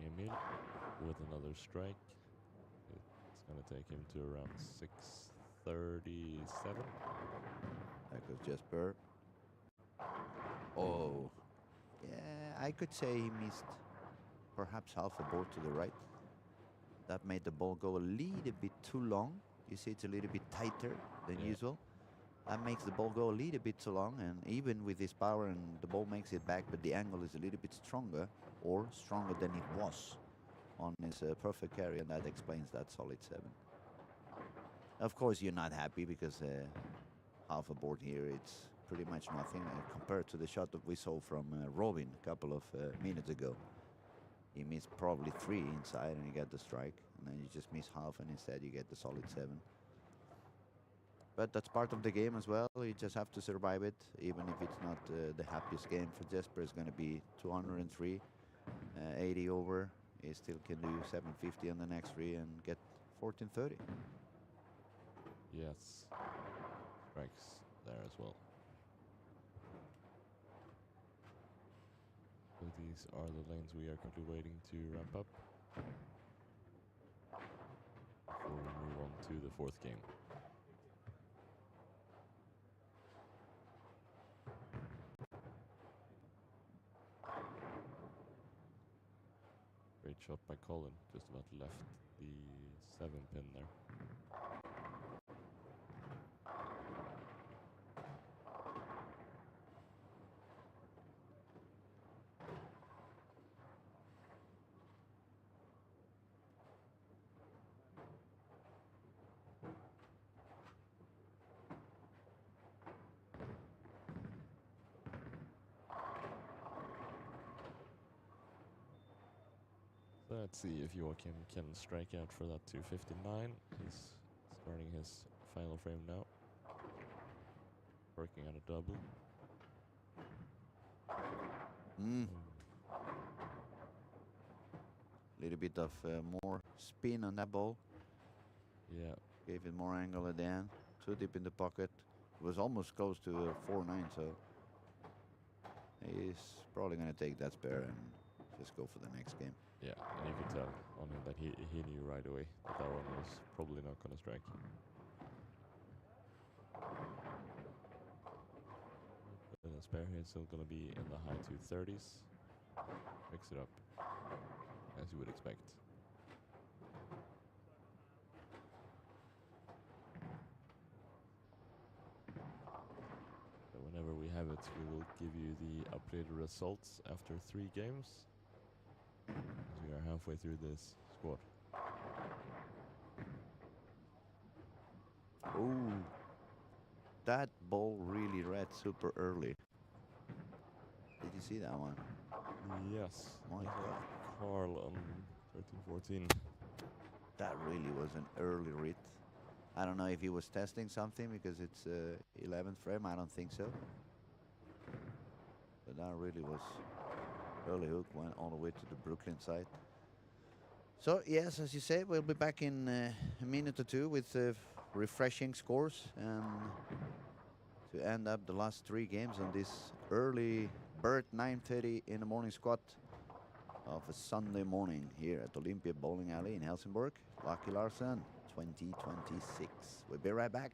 Emil with another strike. It's going to take him to around 637. That goes Jesper. Oh, yeah, I could say he missed perhaps half a board to the right. That made the ball go a little bit too long. You see it's a little bit tighter than usual. That makes the ball go a little bit too long, and even with this power and the ball makes it back, but the angle is a little bit stronger, or stronger than it was on his perfect carry, and that explains that solid 7. Of course, you're not happy because half a board here, it's pretty much nothing compared to the shot that we saw from Robin a couple of minutes ago. He missed probably 3 inside and he got the strike, and then you just miss half and instead you get the solid 7. But that's part of the game as well. You just have to survive it, even if it's not the happiest game for Jesper. It's going to be 203, 80 over. He still can do 750 on the next 3 and get 1430. Yes. Strikes there as well. So these are the lanes we are currently waiting to ramp up before we move on to the 4th game. Great shot by Colin, just about left the 7 pin there. Let's see if Joachim can strike out for that 259. He's starting his final frame now. Working on a double. Little bit of more spin on that ball. Yeah. Gave it more angle at the end. Too deep in the pocket. It was almost close to 4-9, so he's probably going to take that spare and just go for the next game. Yeah, and you can tell on him that he knew right away that that one was probably not going to strike. The spare here is still going to be in the high 230s. Mix it up, as you would expect. So whenever we have it, we will give you the updated results after 3 games. As we are halfway through this squad. Oh, that ball really read super early. Did you see that one? Yes. My God. Carl on 13-14. That really was an early read. I don't know if he was testing something because it's 11th frame. I don't think so. But that really was early hook, went all the way to the Brooklyn side. So yes, as you say, we'll be back in a minute or 2 with refreshing scores and to end up the last 3 games on this early bird 9:30 in the morning squad of a Sunday morning here at Olympia Bowling Alley in Helsingborg. Lucky Larsen 2026. We'll be right back.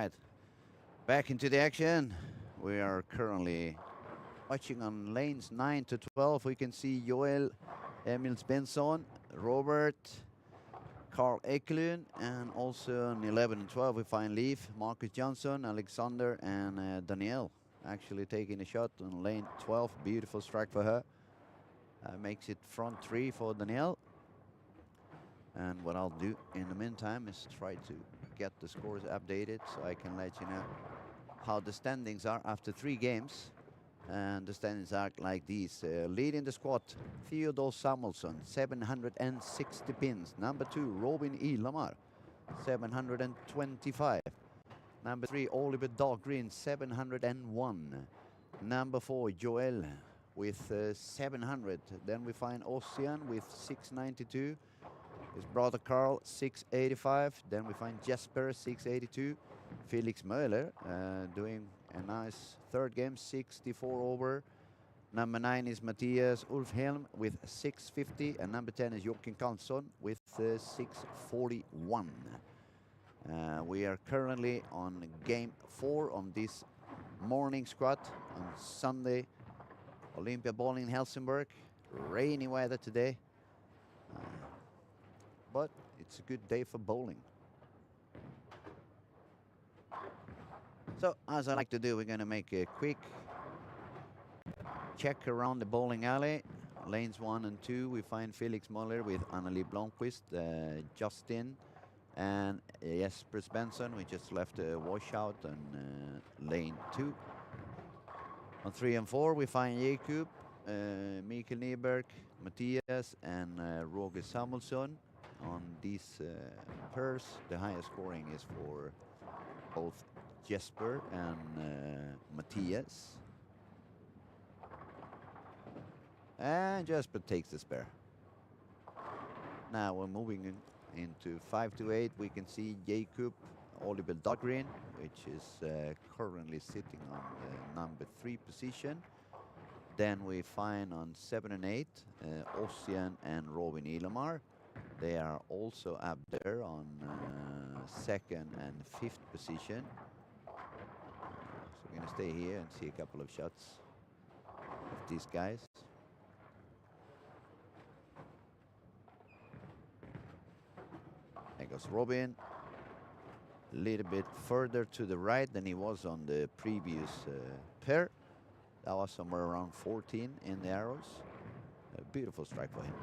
right, back into the action. We are currently watching on lanes 9 to 12. We can see Joel, Emil Svensson, Robert, Carl Ekelund, and also on 11 and 12 we find Leif, Marcus Johnson, Alexander, and Danielle actually taking a shot on lane 12. Beautiful strike for her. Makes it front 3 for Danielle. And what I'll do in the meantime is try to get the scores updated so I can let you know how the standings are after 3 games. And the standings are like these. Leading the squad, Theodore Samuelsson, 760 pins. Number 2, Robin Ilamar, 725. Number 3, Oliver Dahlgren, 701. Number 4, Joel with 700. Then we find Ossian with 692. His brother Carl, 685. Then we find Jesper, 682. Felix Möller doing a nice third game, 64 over. Number 9 is Matthias Ulfhelm with 650. And number 10 is Joakim Karlsson with 641. We are currently on game 4 on this morning squad on Sunday. Olympia Bowling in Helsingborg. Rainy weather today. But it's a good day for bowling. So, as I like to do, we're going to make a quick check around the bowling alley. Lanes 1 and 2, we find Felix Möller with Annelie Blomqvist, Justin, and Jesper Svensson. We just left a washout on lane 2. On 3 and 4, we find Jakob, Mikael Nyberg, Matthias, and Roger Samuelsson. On these pairs, the highest scoring is for both Jesper and Matthias. And Jesper takes the spare. Now we're moving into 5 to 8. We can see Jakob Oliver Dahlgren, which is currently sitting on the number 3 position. Then we find on 7 and 8, Ossian and Robin Ilamar. They are also up there on 2nd and 5th position. So we're going to stay here and see a couple of shots of these guys. There goes Robin. A little bit further to the right than he was on the previous pair. That was somewhere around 14 in the arrows. A beautiful strike for him.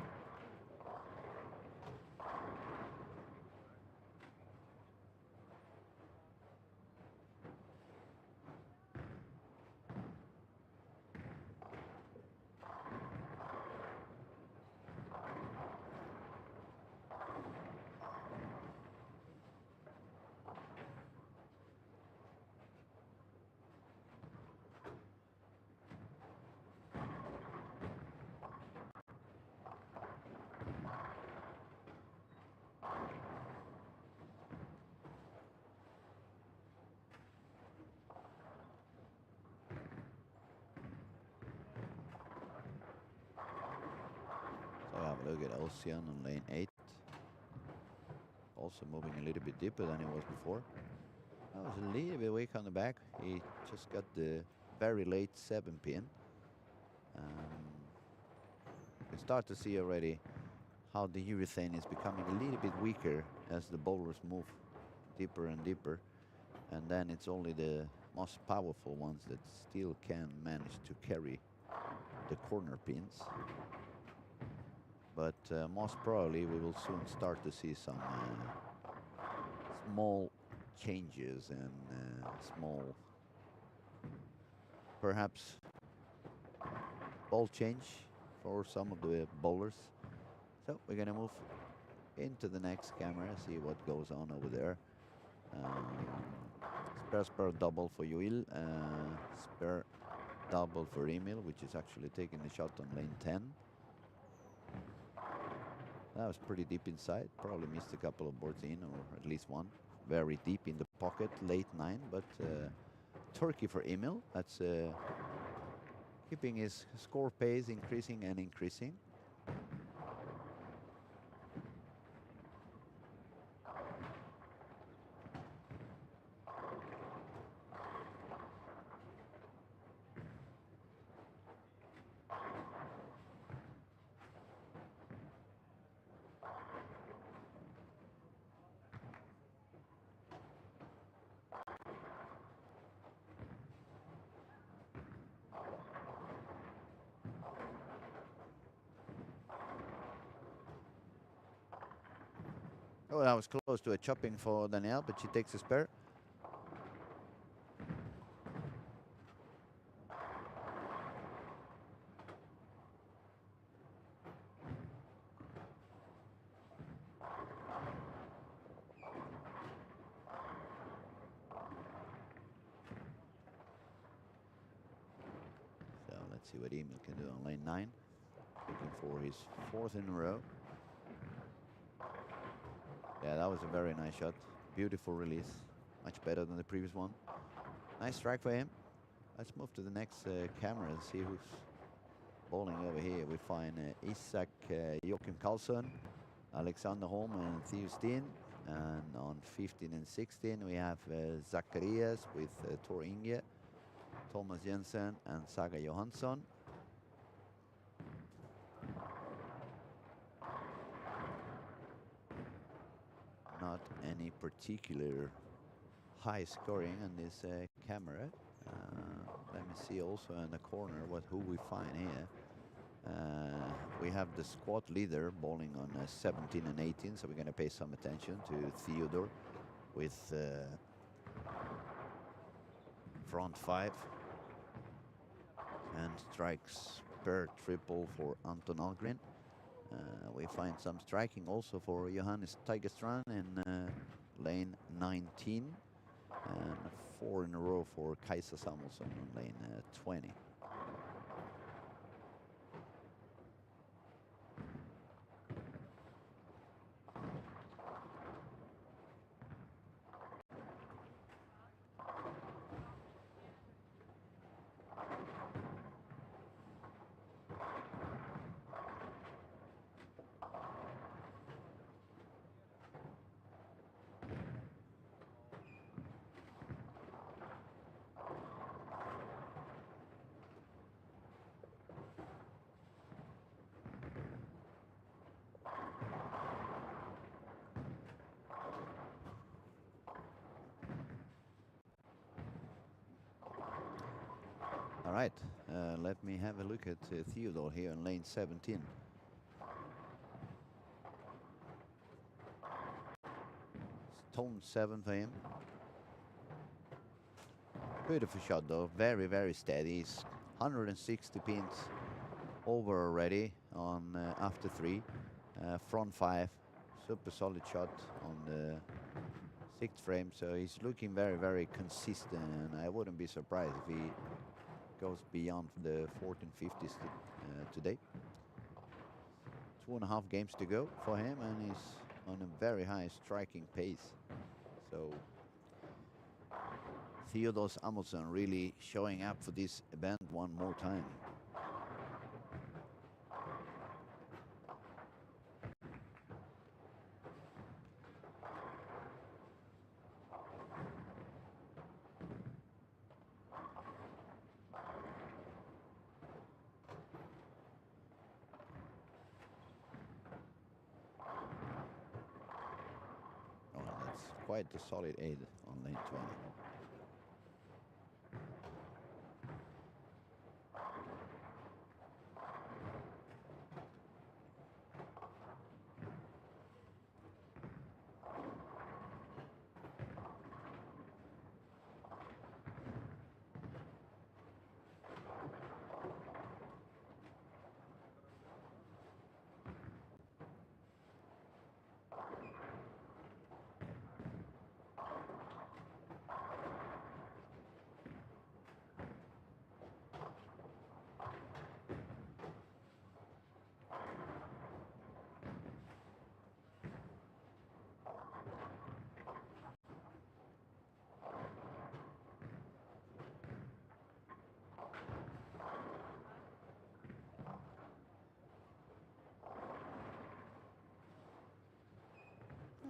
Look at Ossian on lane 8. Also moving a little bit deeper than he was before. That was a little bit weak on the back. He just got the very late 7 pin. You can start to see already how the urethane is becoming a little bit weaker as the bowlers move deeper and deeper. And then it's only the most powerful ones that still can manage to carry the corner pins. But most probably we will soon start to see some small changes and small, perhaps, ball change for some of the bowlers. So we're going to move into the next camera, see what goes on over there. Spare double for Joel, spare double for Emil, which is actually taking the shot on lane 10. That was pretty deep inside. Probably missed a couple of boards in, or at least one. Very deep in the pocket, late 9. But turkey for Emil. That's keeping his score pace increasing and increasing. Oh, I was close to a chopping for Danielle, but she takes a spare. So let's see what Emil can do on lane 9. Looking for his 4th in a row. Yeah, that was a very nice shot. Beautiful release. Much better than the previous one. Nice strike for him. Let's move to the next camera and see who's bowling over here. We find Isak Joachim Karlsson, Alexander Holm and Theo Steen. And on 15 and 16 we have Zacharias with Tor Inge, Thomas Jensen and Saga Johansson. Not any particular high scoring on this camera. Let me see also in the corner who we find here. We have the squad leader bowling on 17 and 18, so we're going to pay some attention to Theodore with front 5 and strikes per triple for Anton Algren. We find some striking also for Johannes Tigerstrand in lane 19 and 4 in a row for Kaiser Samuelsson on lane 20. All right, let me have a look at Theodore here in lane 17. Tone 7 for him. Beautiful shot though, very, very steady. He's 160 pins over already on after 3. Front 5, super solid shot on the 6th frame, so he's looking very, very consistent, and I wouldn't be surprised if he goes beyond the 1450s today. 2.5 games to go for him, and he's on a very high striking pace. So Theodor Samuelsson really showing up for this event one more time. Quite a solid 8 on lane 20.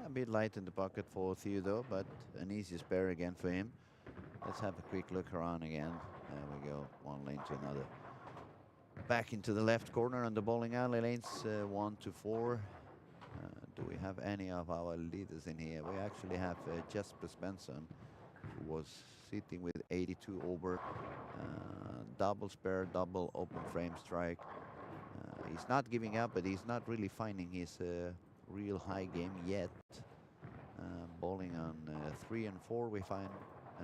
A bit light in the pocket for Theodore, but an easy spare again for him. Let's have a quick look around again. There we go, one lane to another. Back into the left corner on the bowling alley, lanes 1 to 4. Do we have any of our leaders in here? We actually have Jesper Svensson, who was sitting with 82 over. Double spare, double open frame strike. He's not giving up, but he's not really finding his real high game yet. Bowling on 3 and 4, we find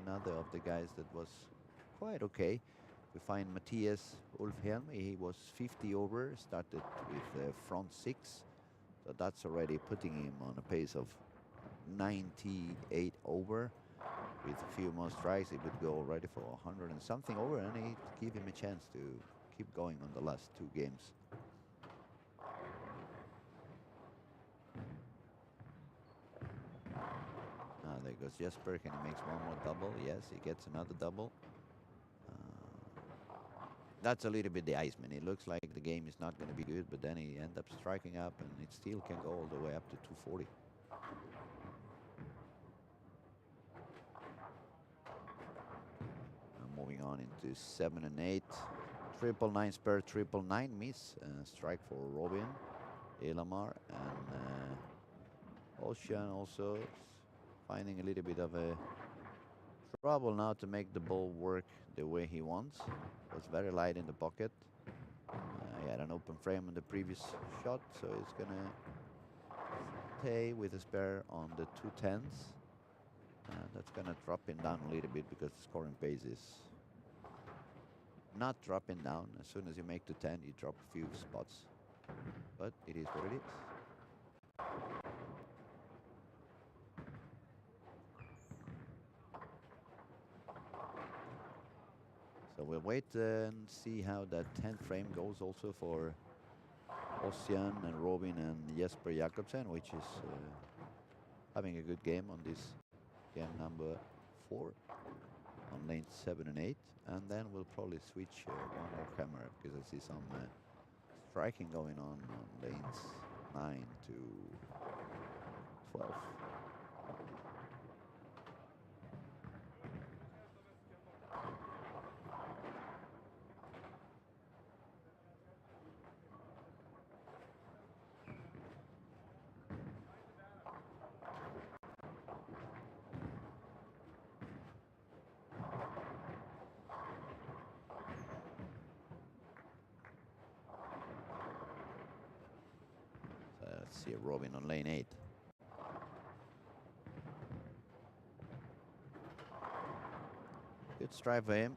another of the guys that was quite okay. We find Matthias Ulfhelm. He was 50 over, started with front 6. So that's already putting him on a pace of 98 over. With a few more strikes, he would go already for 100 and something over, and it give him a chance to keep going on the last 2 games. There goes Jesper. Can he makes one more double? Yes, he gets another double. That's a little bit the Iceman. It looks like the game is not going to be good, but then he ends up striking up, and it still can go all the way up to 240. Moving on into 7 and 8. 999 spare, 999 miss. Strike for Robin, Elamar, and Ocean also finding a little bit of a trouble now to make the ball work the way he wants. Was very light in the pocket. He had an open frame on the previous shot, so he's gonna stay with a spare on the 210s. And that's gonna drop him down a little bit because the scoring pace is not dropping down. As soon as you make the 10, you drop a few spots. But it is what it is. So we'll wait and see how that 10th frame goes also for Ossian and Robin and Jesper Jakobsen, which is having a good game on this game number 4 on lanes 7 and 8. And then we'll probably switch one more camera because I see some striking going on lanes 9 to 12. Let's see Robin on lane 8. Good strike for him.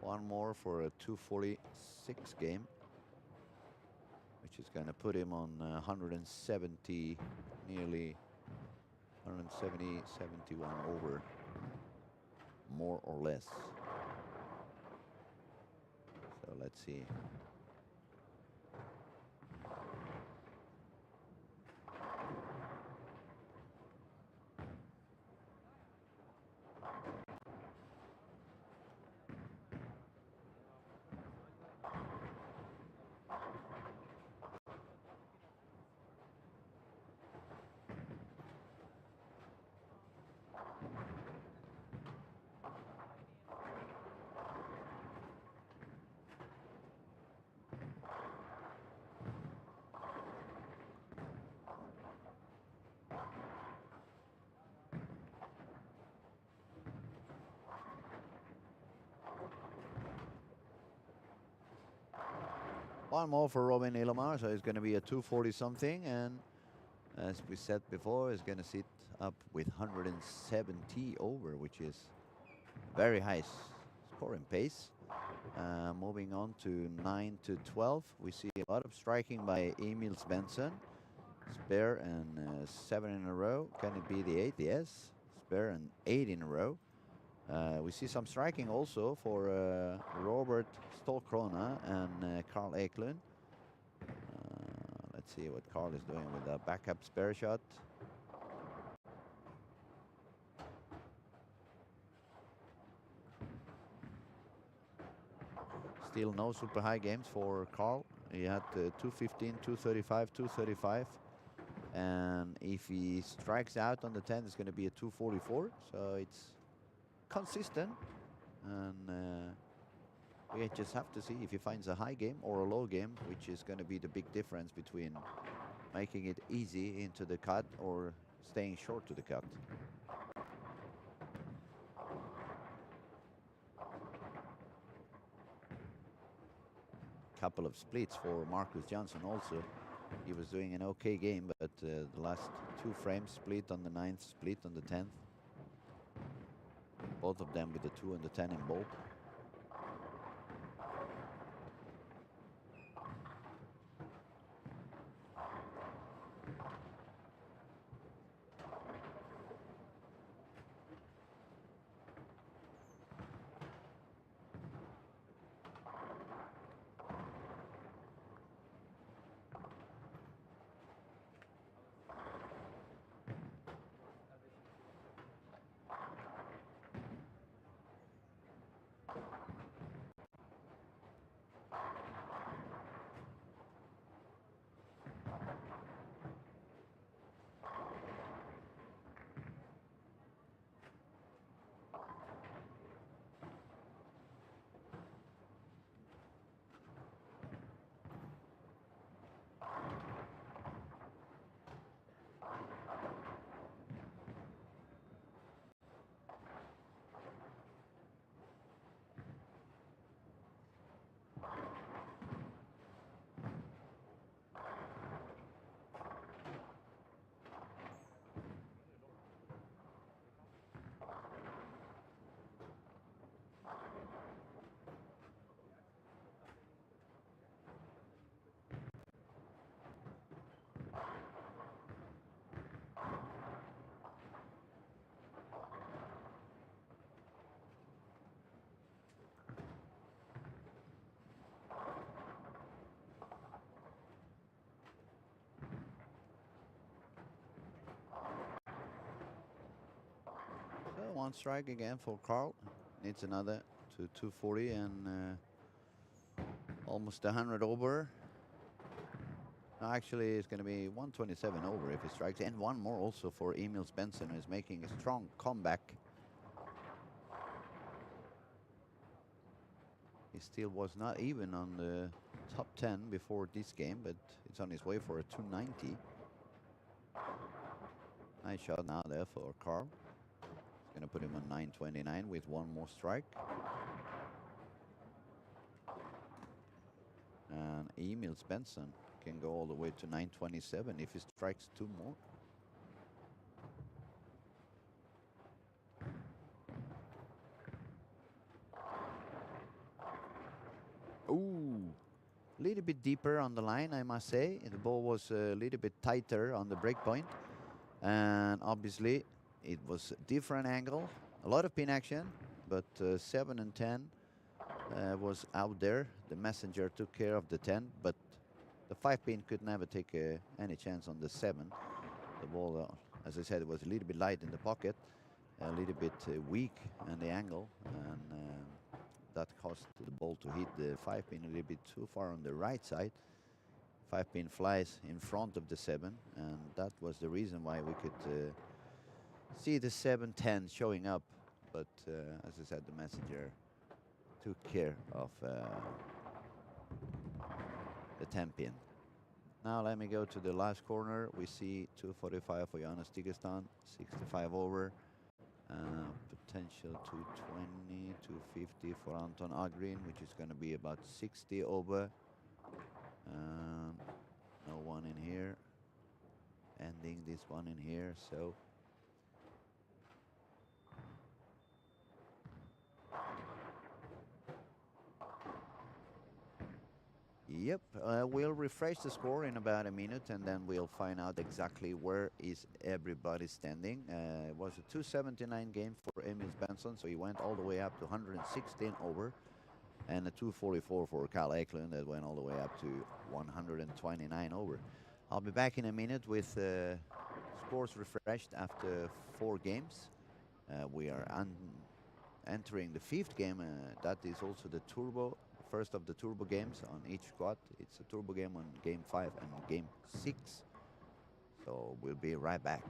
One more for a 246 game, which is going to put him on 170, nearly 170, 71 over, more or less. So let's see. One more for Robin Ilomar, so it's going to be a 240 something, and as we said before, is going to sit up with 170 over, which is very high scoring pace. Moving on to 9 to 12, we see a lot of striking by Emil Svensson. Spare and 7 in a row. Can it be the 8? Yes. Spare and 8 in a row. We see some striking also for Robert Stolkrona and Carl Eklund. Let's see what Carl is doing with a backup spare shot. Still no super high games for Carl. He had 215, 235, 235. And if he strikes out on the 10, it's going to be a 244. So it's consistent. And we just have to see if he finds a high game or a low game, which is going to be the big difference between making it easy into the cut or staying short to the cut. Couple of splits for Marcus Johnson also. He was doing an okay game, but the last 2 frames, split on the 9th, split on the 10th. Both of them with the 2 and the 10 in both. So 1 strike again for Carl. Needs another to 240 and almost 100 over. No, actually, it's going to be 127 over if he strikes, and 1 more also for Emil Svensson, who is making a strong comeback. He still was not even on the top 10 before this game, but it's on his way for a 290. Nice shot now there for Carl. It's going to put him on 929 with 1 more strike. And Emil Svensson can go all the way to 927 if he strikes 2 more. Ooh, a little bit deeper on the line, I must say. The ball was a little bit tighter on the break point. And obviously, it was a different angle. A lot of pin action, but 7 and 10 was out there. The messenger took care of the 10, but the 5 pin could never take any chance on the 7. The ball, as I said, was a little bit light in the pocket, a little bit weak in the angle, and that caused the ball to hit the 5 pin a little bit too far on the right side. 5 pin flies in front of the 7, and that was the reason why we could see the 7-10 showing up. But as I said, the messenger took care of the 10 pin. Now let me go to the last corner. We see 245 for Jonas Tigestan, 65 over. Potential 220, 250 for Anton Agrin, which is going to be about 60 over. No one in here. Ending this one in here, so. Yep, we'll refresh the score in about a minute, and then we'll find out exactly where is everybody standing. It was a 279 game for Emil Svensson, so he went all the way up to 116 over, and a 244 for Carl Eklund that went all the way up to 129 over. I'll be back in a minute with scores refreshed after 4 games. We are entering the 5th game. That is also the turbo. First of the turbo games on each squad. It's a turbo game on game 5 and game 6. So we'll be right back.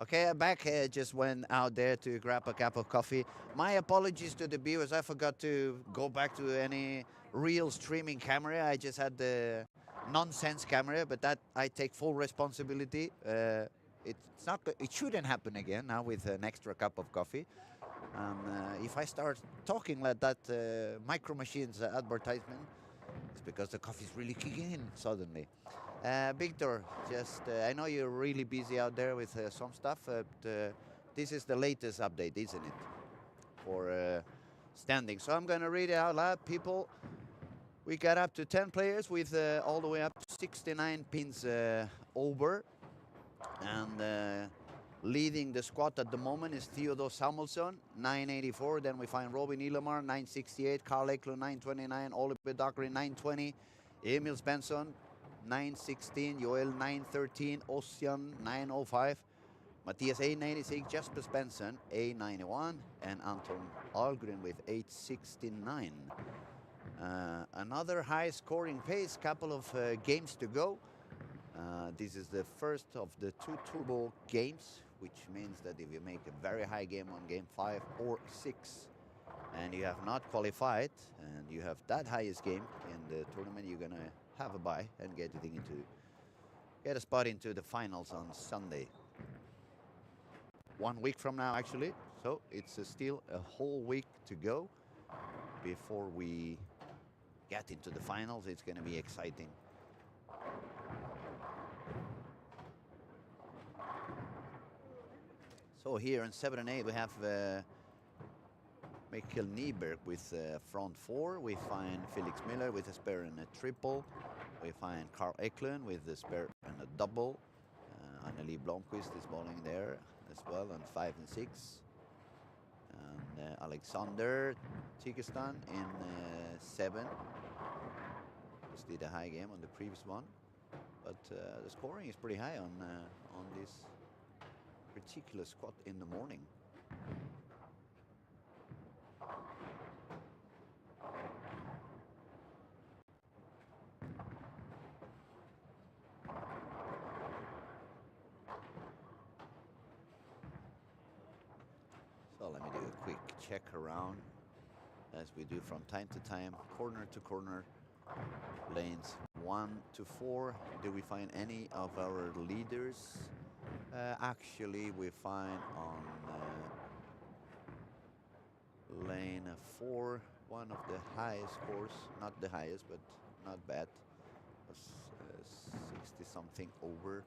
Okay, I'm back. Just went out there to grab a cup of coffee. My apologies to the viewers. I forgot to go back to any real streaming camera. I just had the nonsense camera, but that I take full responsibility. It's not. It shouldn't happen again now with an extra cup of coffee. If I start talking like that, Micro Machines advertisement, it's because the coffee is really kicking in suddenly. Victor, just I know you're really busy out there with some stuff, but this is the latest update, isn't it, for standing? So I'm gonna read it out loud. People, we got up to 10 players with all the way up to 69 pins over, and leading the squad at the moment is Theodore Samuelsson, 984. Then we find Robin Ilomar, 968. Carl Eklund, 929. Oliver Dockery, 920. Emil Svensson, 916. Joel, 913. Ossian, 905. Matthias, 896. Jasper Svensson, 891. And Anton Algren with 869. Another high-scoring pace, couple of games to go. This is the first of the 2 turbo games, which means that if you make a very high game on game 5 or 6 and you have not qualified and you have that highest game in the tournament, you're gonna have a bye and get a spot into the finals on Sunday. 1 week from now, actually. So it's still a whole week to go before we get into the finals. It's gonna be exciting. So here in 7 and 8 we have Mikkel Nyberg with front 4. We find Felix Miller with a spare and a triple. We find Carl Eklund with a spare and a double. Anneli Blomqvist is bowling there as well on 5 and 6. And Alexander Tykistan in 7. Just did a high game on the previous one. But the scoring is pretty high on this particular squad in the morning. So let me do a quick check around, as we do from time to time, corner to corner, lanes 1 to 4. Do we find any of our leaders? Actually, we find on lane 4 one of the highest scores, not the highest, but not bad. Was 60 something over.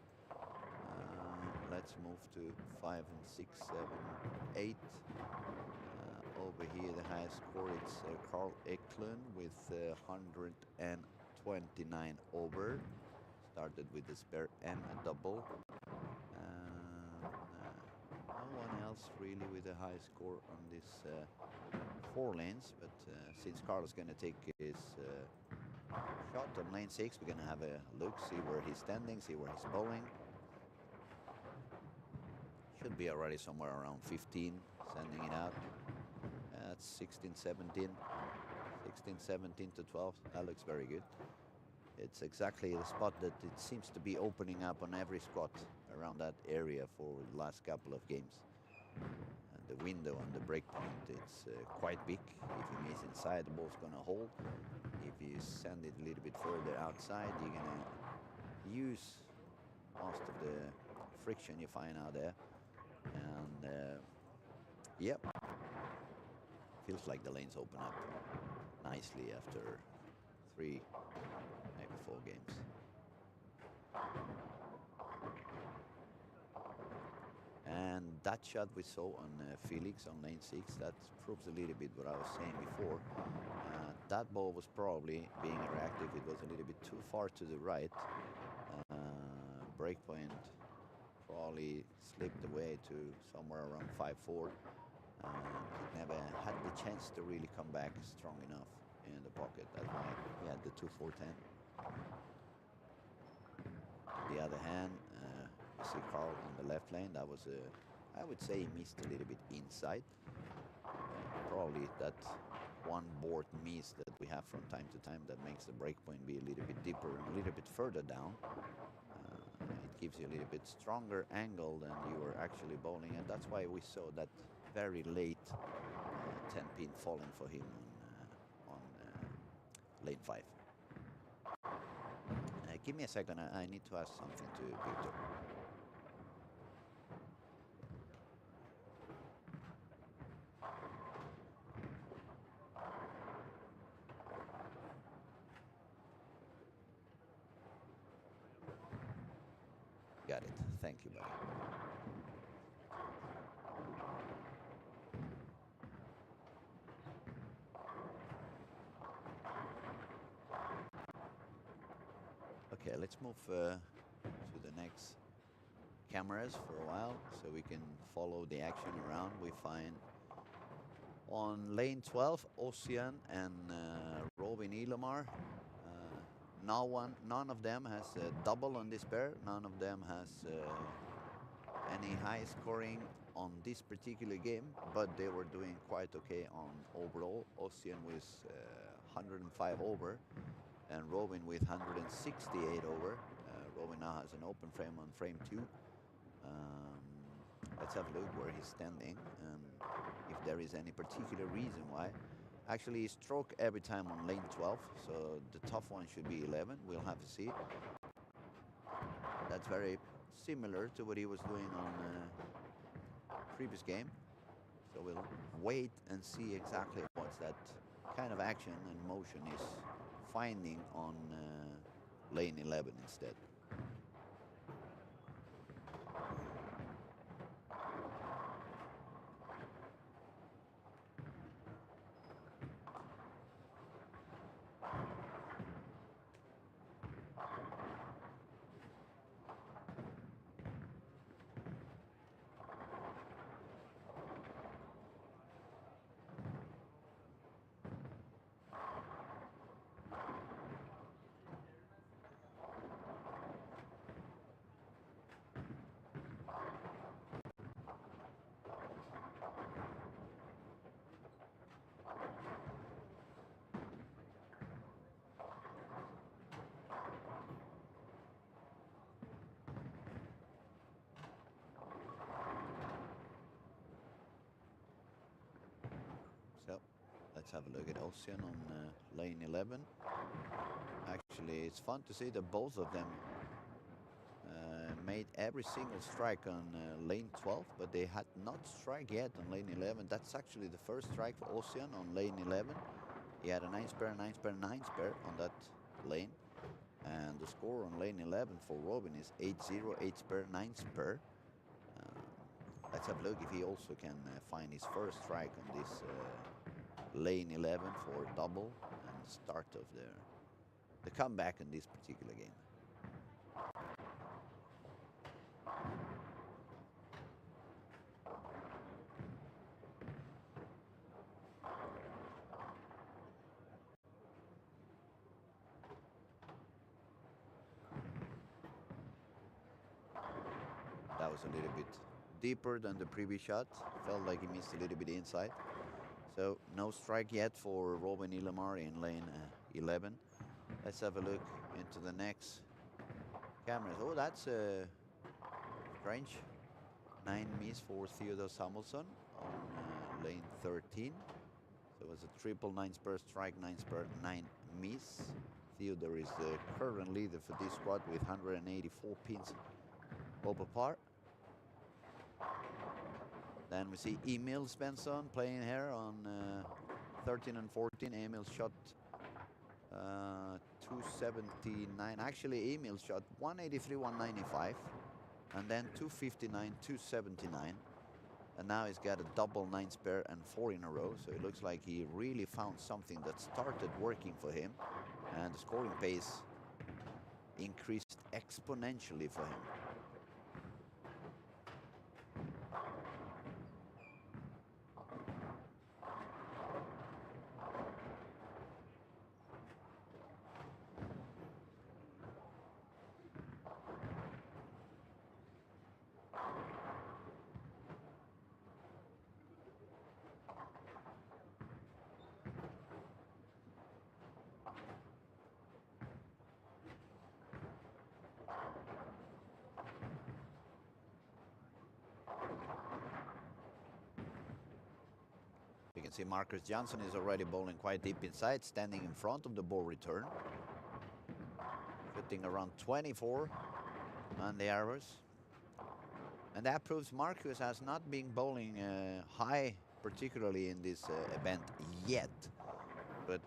Let's move to 5 and 6, 7, 8. Over here, the highest score it's Carl Eklund with 129 over. Started with a spare and a double. No one else really with a high score on this 4 lanes, but since Carl is going to take his shot on lane 6, we're going to have a look, see where he's standing, see where he's bowling. Should be already somewhere around 15, sending it out. That's 16, 17, 16, 17 to 12. That looks very good. It's exactly the spot that it seems to be opening up on every squad around that area for the last couple of games. And the window on the break point, it's quite big. If you miss inside, the ball's going to hold. If you send it a little bit further outside, you're going to use most of the friction you find out there. And yep, feels like the lanes open up nicely after 3, maybe 4 games. And that shot we saw on Felix on lane 6, that proves a little bit what I was saying before. That ball was probably being reactive. It was a little bit too far to the right. Breakpoint probably slipped away to somewhere around 5-4. Never had the chance to really come back strong enough in the pocket. That's why he had the 2-4-10. On the other hand, you see Carl in the left lane. That was I would say he missed a little bit inside. Probably that one board miss that we have from time to time that makes the breakpoint be a little bit deeper and a little bit further down. It gives you a little bit stronger angle than you are actually bowling, and that's why we saw that very late 10 pin falling for him on lane 5. Give me a second, I need to ask something to Victor. Got it. Thank you, buddy. Okay, let's move to the next cameras for a while so we can follow the action around. We find on lane 12, Ocean and Robin Ilamar. None of them has a double on this pair. None of them has any high scoring on this particular game, but they were doing quite okay on overall. Ocean with 105 over, and Robin with 168 over. Robin now has an open frame on frame 2. Let's have a look where he's standing and if there is any particular reason why. Actually, he stroke every time on lane 12, so the tough one should be 11. We'll have to see. That's very similar to what he was doing on previous game. So we'll wait and see exactly what's that kind of action and motion is finding on lane 11 instead. So let's have a look at Ocean on lane 11. Actually, it's fun to see that both of them made every single strike on lane 12, but they had not strike yet on lane 11. That's actually the first strike for Ocean on lane 11. He had a 9-spare, 9-spare, 9-spare on that lane. And the score on lane 11 for Robin is 8-0, 8-spare, 9-spare. Let's have a look if he also can find his first strike on this lane 11 for double and start of the comeback in this particular game. That was a little bit deeper than the previous shot. Felt like he missed a little bit inside. So no strike yet for Robin Ilamar in lane 11. Let's have a look into the next cameras. Oh, that's strange. 9 miss for Theodore Samuelsson on lane 13. So it was a triple 9-spare strike, 9-spare, 9 miss. Theodore is the current leader for this squad with 184 pins over par. Then we see Emil Svensson playing here on 13 and 14. Emil shot 279. Actually, Emil shot 183, 195, and then 259, 279. And now he's got a double 9-spare and 4 in a row. So it looks like he really found something that started working for him. And the scoring pace increased exponentially for him. see Marcus Johnson is already bowling quite deep inside, standing in front of the ball return. Putting around 24 on the arrows. And that proves Marcus has not been bowling high, particularly in this event yet. But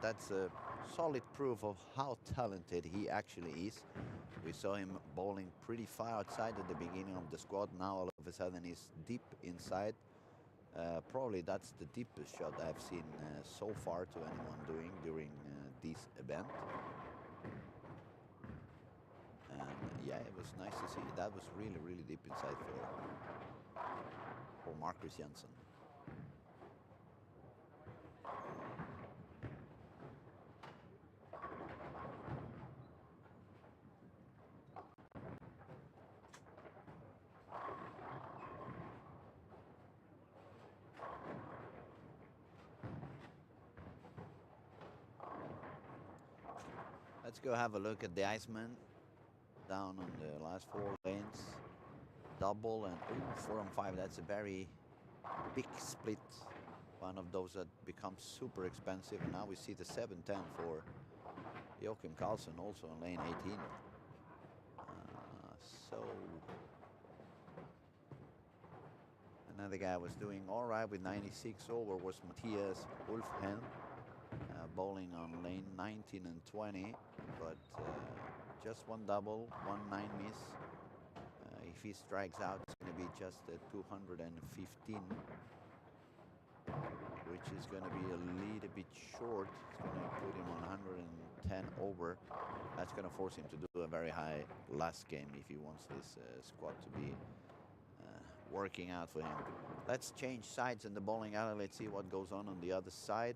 that's a solid proof of how talented he actually is. We saw him bowling pretty far outside at the beginning of the squad. Now all of a sudden he's deep inside. Probably that's the deepest shot I've seen so far to anyone doing during this event. And yeah, it was nice to see. That was really, really deep inside for Marcus Janssen. Let's go have a look at the Iceman down on the last 4 lanes. Double and 4 on 5. That's a very big split. One of those that becomes super expensive. And now we see the 7-10 for Joachim Carlsen also on lane 18. So another guy was doing all right with 96 over was Matthias Ulfhelm. Bowling on lane 19 and 20, but just one double, 1-9 miss. If he strikes out, it's going to be just 215, which is going to be a little bit short. It's going to put him on 110 over. That's going to force him to do a very high last game if he wants this squad to be working out for him. Let's change sides in the bowling alley. Let's see what goes on the other side.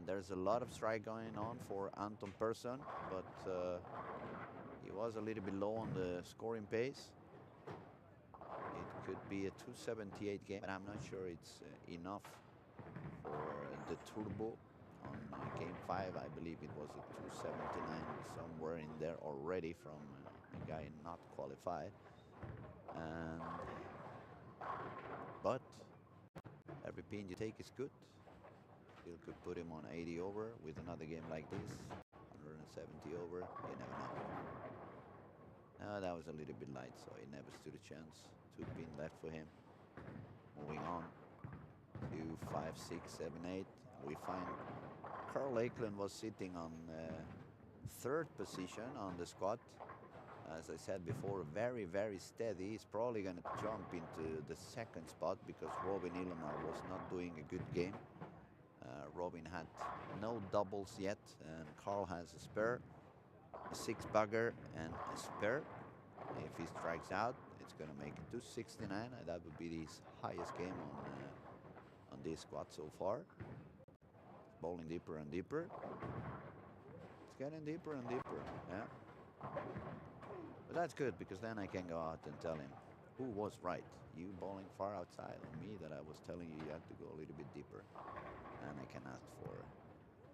There's a lot of strike going on for Anton Persson, but he was a little bit low on the scoring pace. It could be a 278 game, but I'm not sure it's enough for the turbo. On game 5, I believe it was a 279, somewhere in there already from a guy not qualified. But every pin you take is good. Still could put him on 80 over with another game like this. 170 over, you never know. No, that was a little bit light, so he never stood a chance. 2 pin left for him. Moving on. 2, 5, 6, 7, 8. We find Carl Lakeland was sitting on 3rd position on the squad. As I said before, very, very steady. He's probably going to jump into the 2nd spot because Robin Ilomar was not doing a good game. Robin had no doubles yet, and Carl has a spare, a 6-bugger, and a spare. If he strikes out, it's going to make it 269, and that would be his highest game on this squad so far. Bowling deeper and deeper. It's getting deeper and deeper, yeah. But that's good, because then I can go out and tell him who was right. You bowling far outside, or me that I was telling you had to go a little bit deeper. And I can ask for,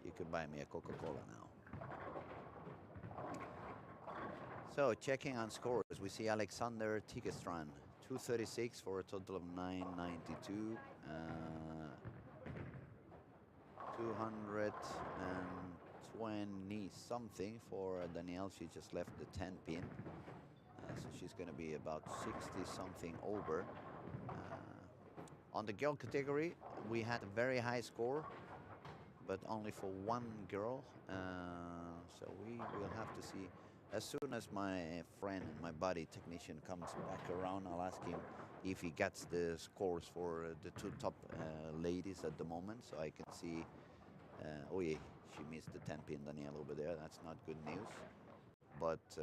you could buy me a Coca-Cola now. So checking on scores, we see Alexander Tigestran, 236 for a total of 992. 220 something for Danielle. She just left the 10 pin. So she's going to be about 60 something over. On the girl category, we had a very high score, but only for 1 girl. So we will have to see. As soon as my friend and my buddy technician comes back around, I'll ask him if he gets the scores for the 2 top ladies at the moment, so I can see. Oh yeah, she missed the 10 pin, Danielle, over there. That's not good news. But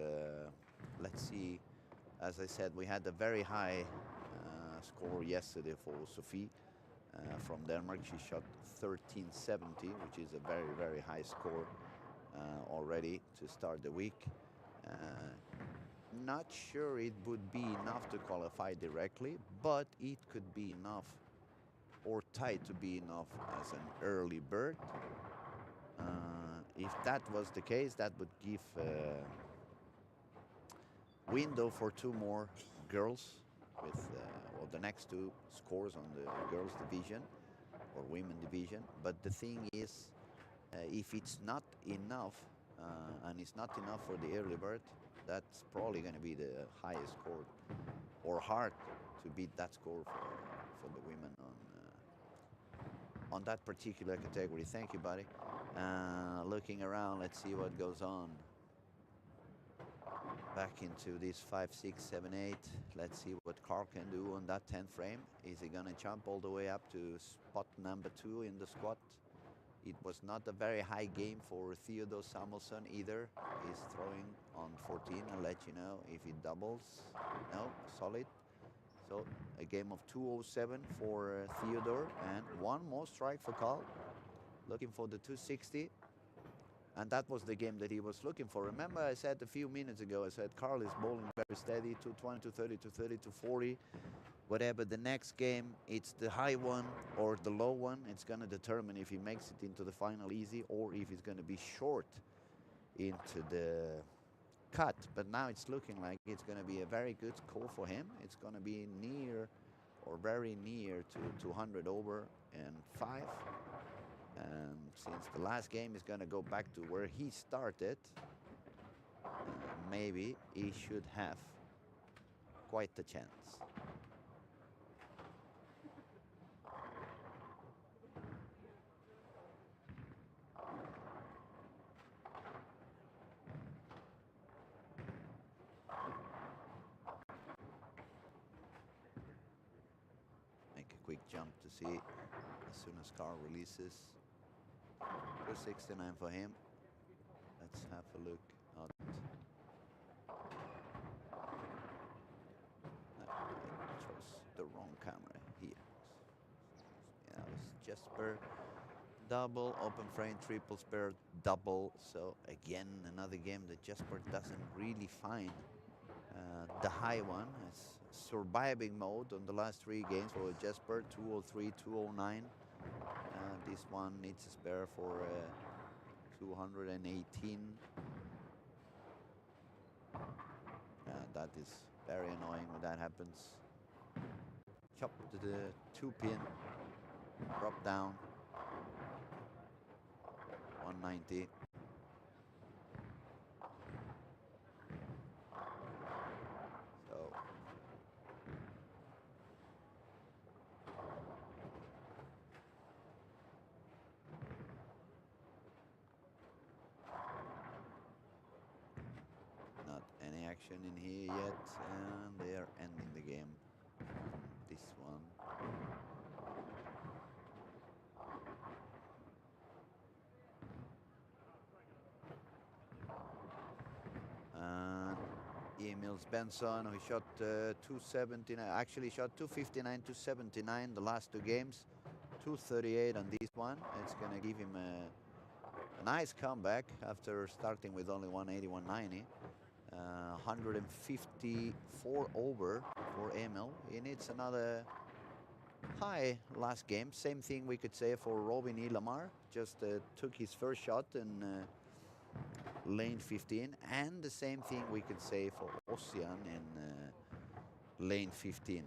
let's see. As I said, we had a very high score yesterday for Sophie from Denmark. She shot 1370, which is a very, very high score already to start the week. Not sure it would be enough to qualify directly, but it could be enough, or tied to be enough as an early bird. If that was the case, that would give window for 2 more girls with well, the next 2 scores on the girls division, or women division. But the thing is, if it's not enough, and it's not enough for the early bird, that's probably going to be the highest score, or hard to beat that score for the women on that particular category. Thank you, buddy. Looking around, let's see what goes on. Back into this 5, 6, 7, 8. Let's see what Carl can do on that 10th frame. Is he gonna jump all the way up to spot number 2 in the squat? It was not a very high game for Theodore Samuelsson either. He's throwing on 14. I'll let you know if it doubles. No, solid. So a game of 207 for Theodore, and one more strike for Carl. Looking for the 260. And that was the game that he was looking for. Remember, I said a few minutes ago, I said Carl is bowling very steady, 220, 230, 230, 240. Whatever the next game, it's the high one or the low one. It's going to determine if he makes it into the final easy or if he's going to be short into the cut. But now it's looking like it's going to be a very good score for him. It's going to be near or very near to 200 over and 5. And since the last game is going to go back to where he started, maybe he should have quite a chance. Make a quick jump to see as soon as Carl releases. 269 for him. Let's have a look at. I chose the wrong camera here. Yeah, it was Jesper. Double, open frame, triple spare, double. So again, another game that Jesper doesn't really find the high one. It's surviving mode on the last 3 games for Jesper, 203, 209. This one needs a spare for 218. That is very annoying when that happens. Chop to the 2-pin, drop down, 190. So not any action in here yet, and they are ending the game. This one. And Emil Svensson, who shot 279, actually shot 259, 279 the last 2 games, 238 on this one. It's going to give him a nice comeback after starting with only 180, 190. 154 over for Emil. He needs another high last game. Same thing we could say for Robin E. Lamar. Just took his first shot in lane 15. And the same thing we could say for Ossian in lane 15.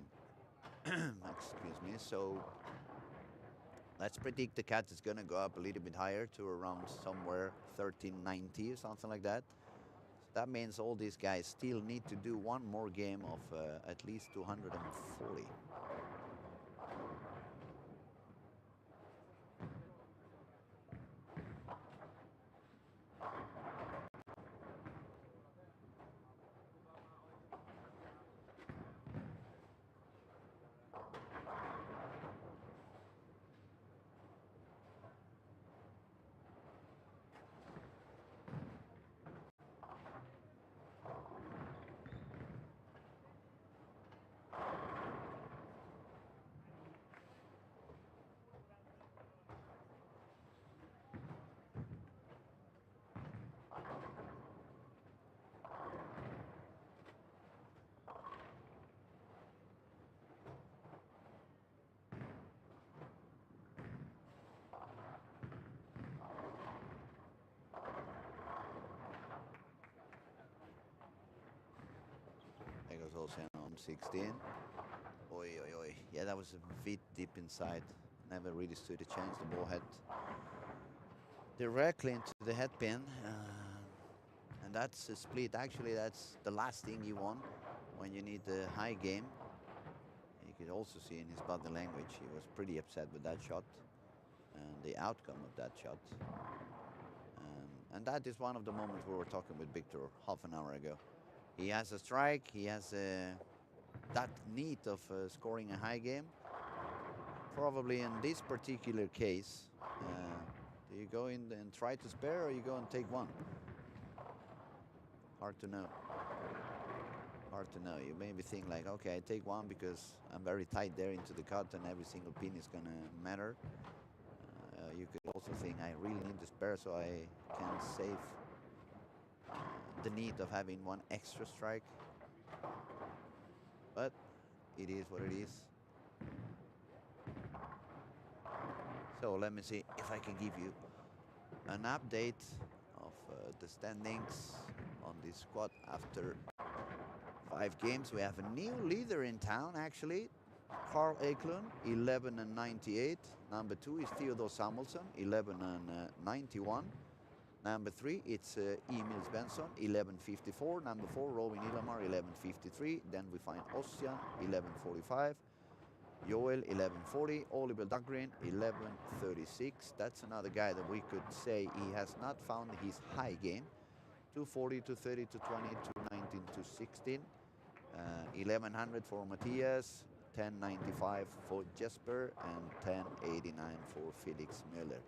Excuse me. So let's predict the cat is going to go up a little bit higher to around somewhere 1390 or something like that. That means all these guys still need to do one more game of at least 240. There goes also on 16. Oi, oi, oi. Yeah, that was a bit deep inside. never really stood a chance. The ball head directly into the head pin. And that's a split. Actually, that's the last thing you want when you need a high game. You could also see in his body language, he was pretty upset with that shot and the outcome of that shot. And that is one of the moments we were talking with Victor half an hour ago. He has a strike, he has that need of scoring a high game. Probably in this particular case, do you go in and try to spare, or you go and take one? Hard to know. Hard to know. You maybe think like, okay, I take one because I'm very tight there into the cut and every single pin is going to matter. You could also think I really need to spare so I can save the need of having one extra strike. But it is what it is. So let me see if I can give you an update of the standings on this squad after 5 games. We have a new leader in town, actually. Carl Eklund, 11-98. Number 2 is Theodor Samuelsson, 11-91. Number 3, it's Emil Svensson, 11-54. Number 4, Robin Ilamar, 11-53. Then we find Ossian, 11-45. Joel, 11-40. Oliver Dahlgren, 11-36. That's another guy that we could say he has not found his high game. 240, 230, 220, 219, 216. 1100 for Matthias, 1095 for Jesper, and 1089 for Felix Müller.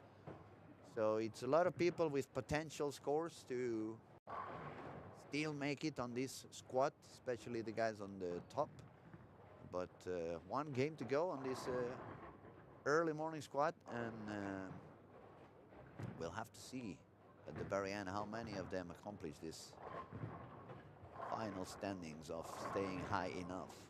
So it's a lot of people with potential scores to still make it on this squad, especially the guys on the top. But one game to go on this early morning squad, and we'll have to see at the very end how many of them accomplish this final standings of staying high enough.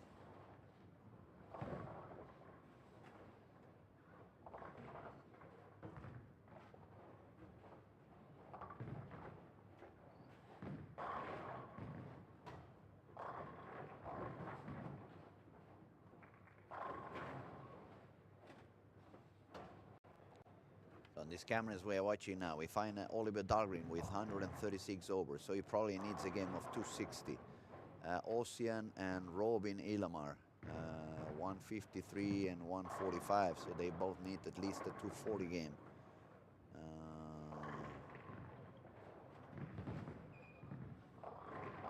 On these cameras we are watching now, we find Oliver Dahlgren with 136 over, so he probably needs a game of 260. Ossian and Robin Ilamar, 153 and 145, so they both need at least a 240 game.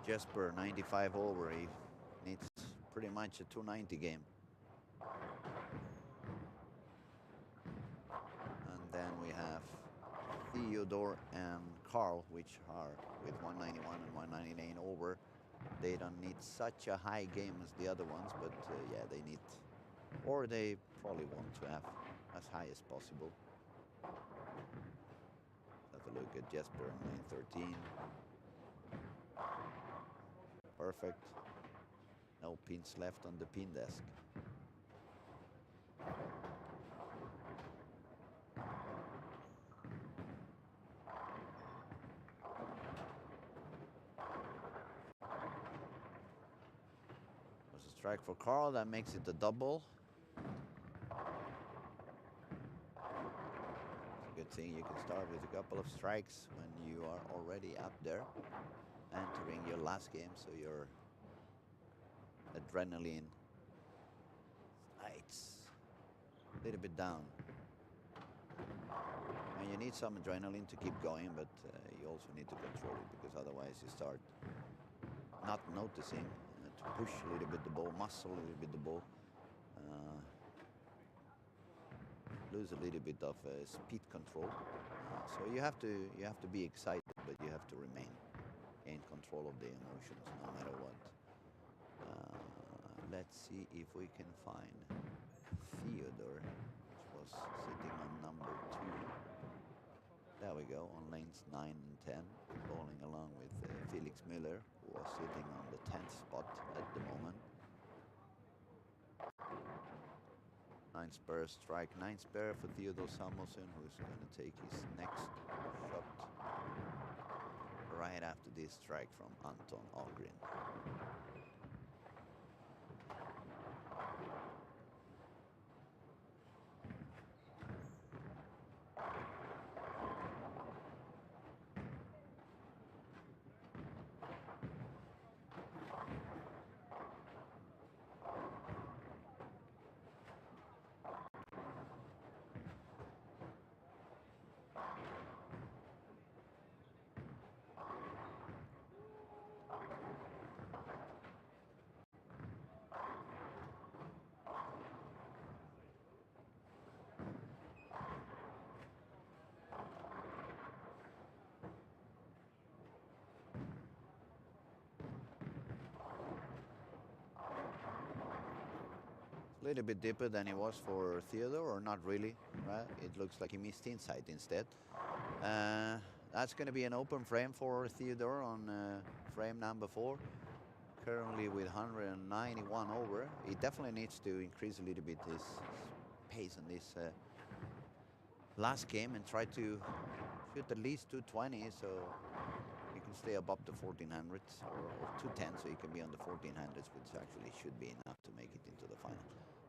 Jesper, 95 over, he needs pretty much a 290 game. Then we have Theodore and Carl, which are with 191 and 199 over. They don't need such a high game as the other ones, but yeah, they need, or they probably want to have as high as possible. Have a look at Jesper on lane 13. Perfect. No pins left on the pin desk. Strike for Carl, that makes it a double. It's a good thing you can start with a couple of strikes when you are already up there, entering your last game, so your adrenaline it's a little bit down. And you need some adrenaline to keep going, but you also need to control it, because otherwise you start not noticing. Push a little bit the ball, muscle a little bit the ball, lose a little bit of speed control. So you have to be excited, but you have to remain in control of the emotions, no matter what. Let's see if we can find Theodore, which was sitting on number 2. There we go, on lanes 9 and 10, bowling along with Felix Müller, who was sitting on the 10th spot at the moment. 9 spare strike, 9 spare for Theodor Samuelsson, who's going to take his next shot right after this strike from Anton Ahlgren. A little bit deeper than it was for Theodore, or not really, right? It looks like he missed inside instead. That's going to be an open frame for Theodore on frame number 4. Currently with 191 over. He definitely needs to increase a little bit his pace on this last game and try to shoot at least 220 so he can stay above the 1400s, or 210 so he can be on the 1400s, which actually should be enough to make it into the final.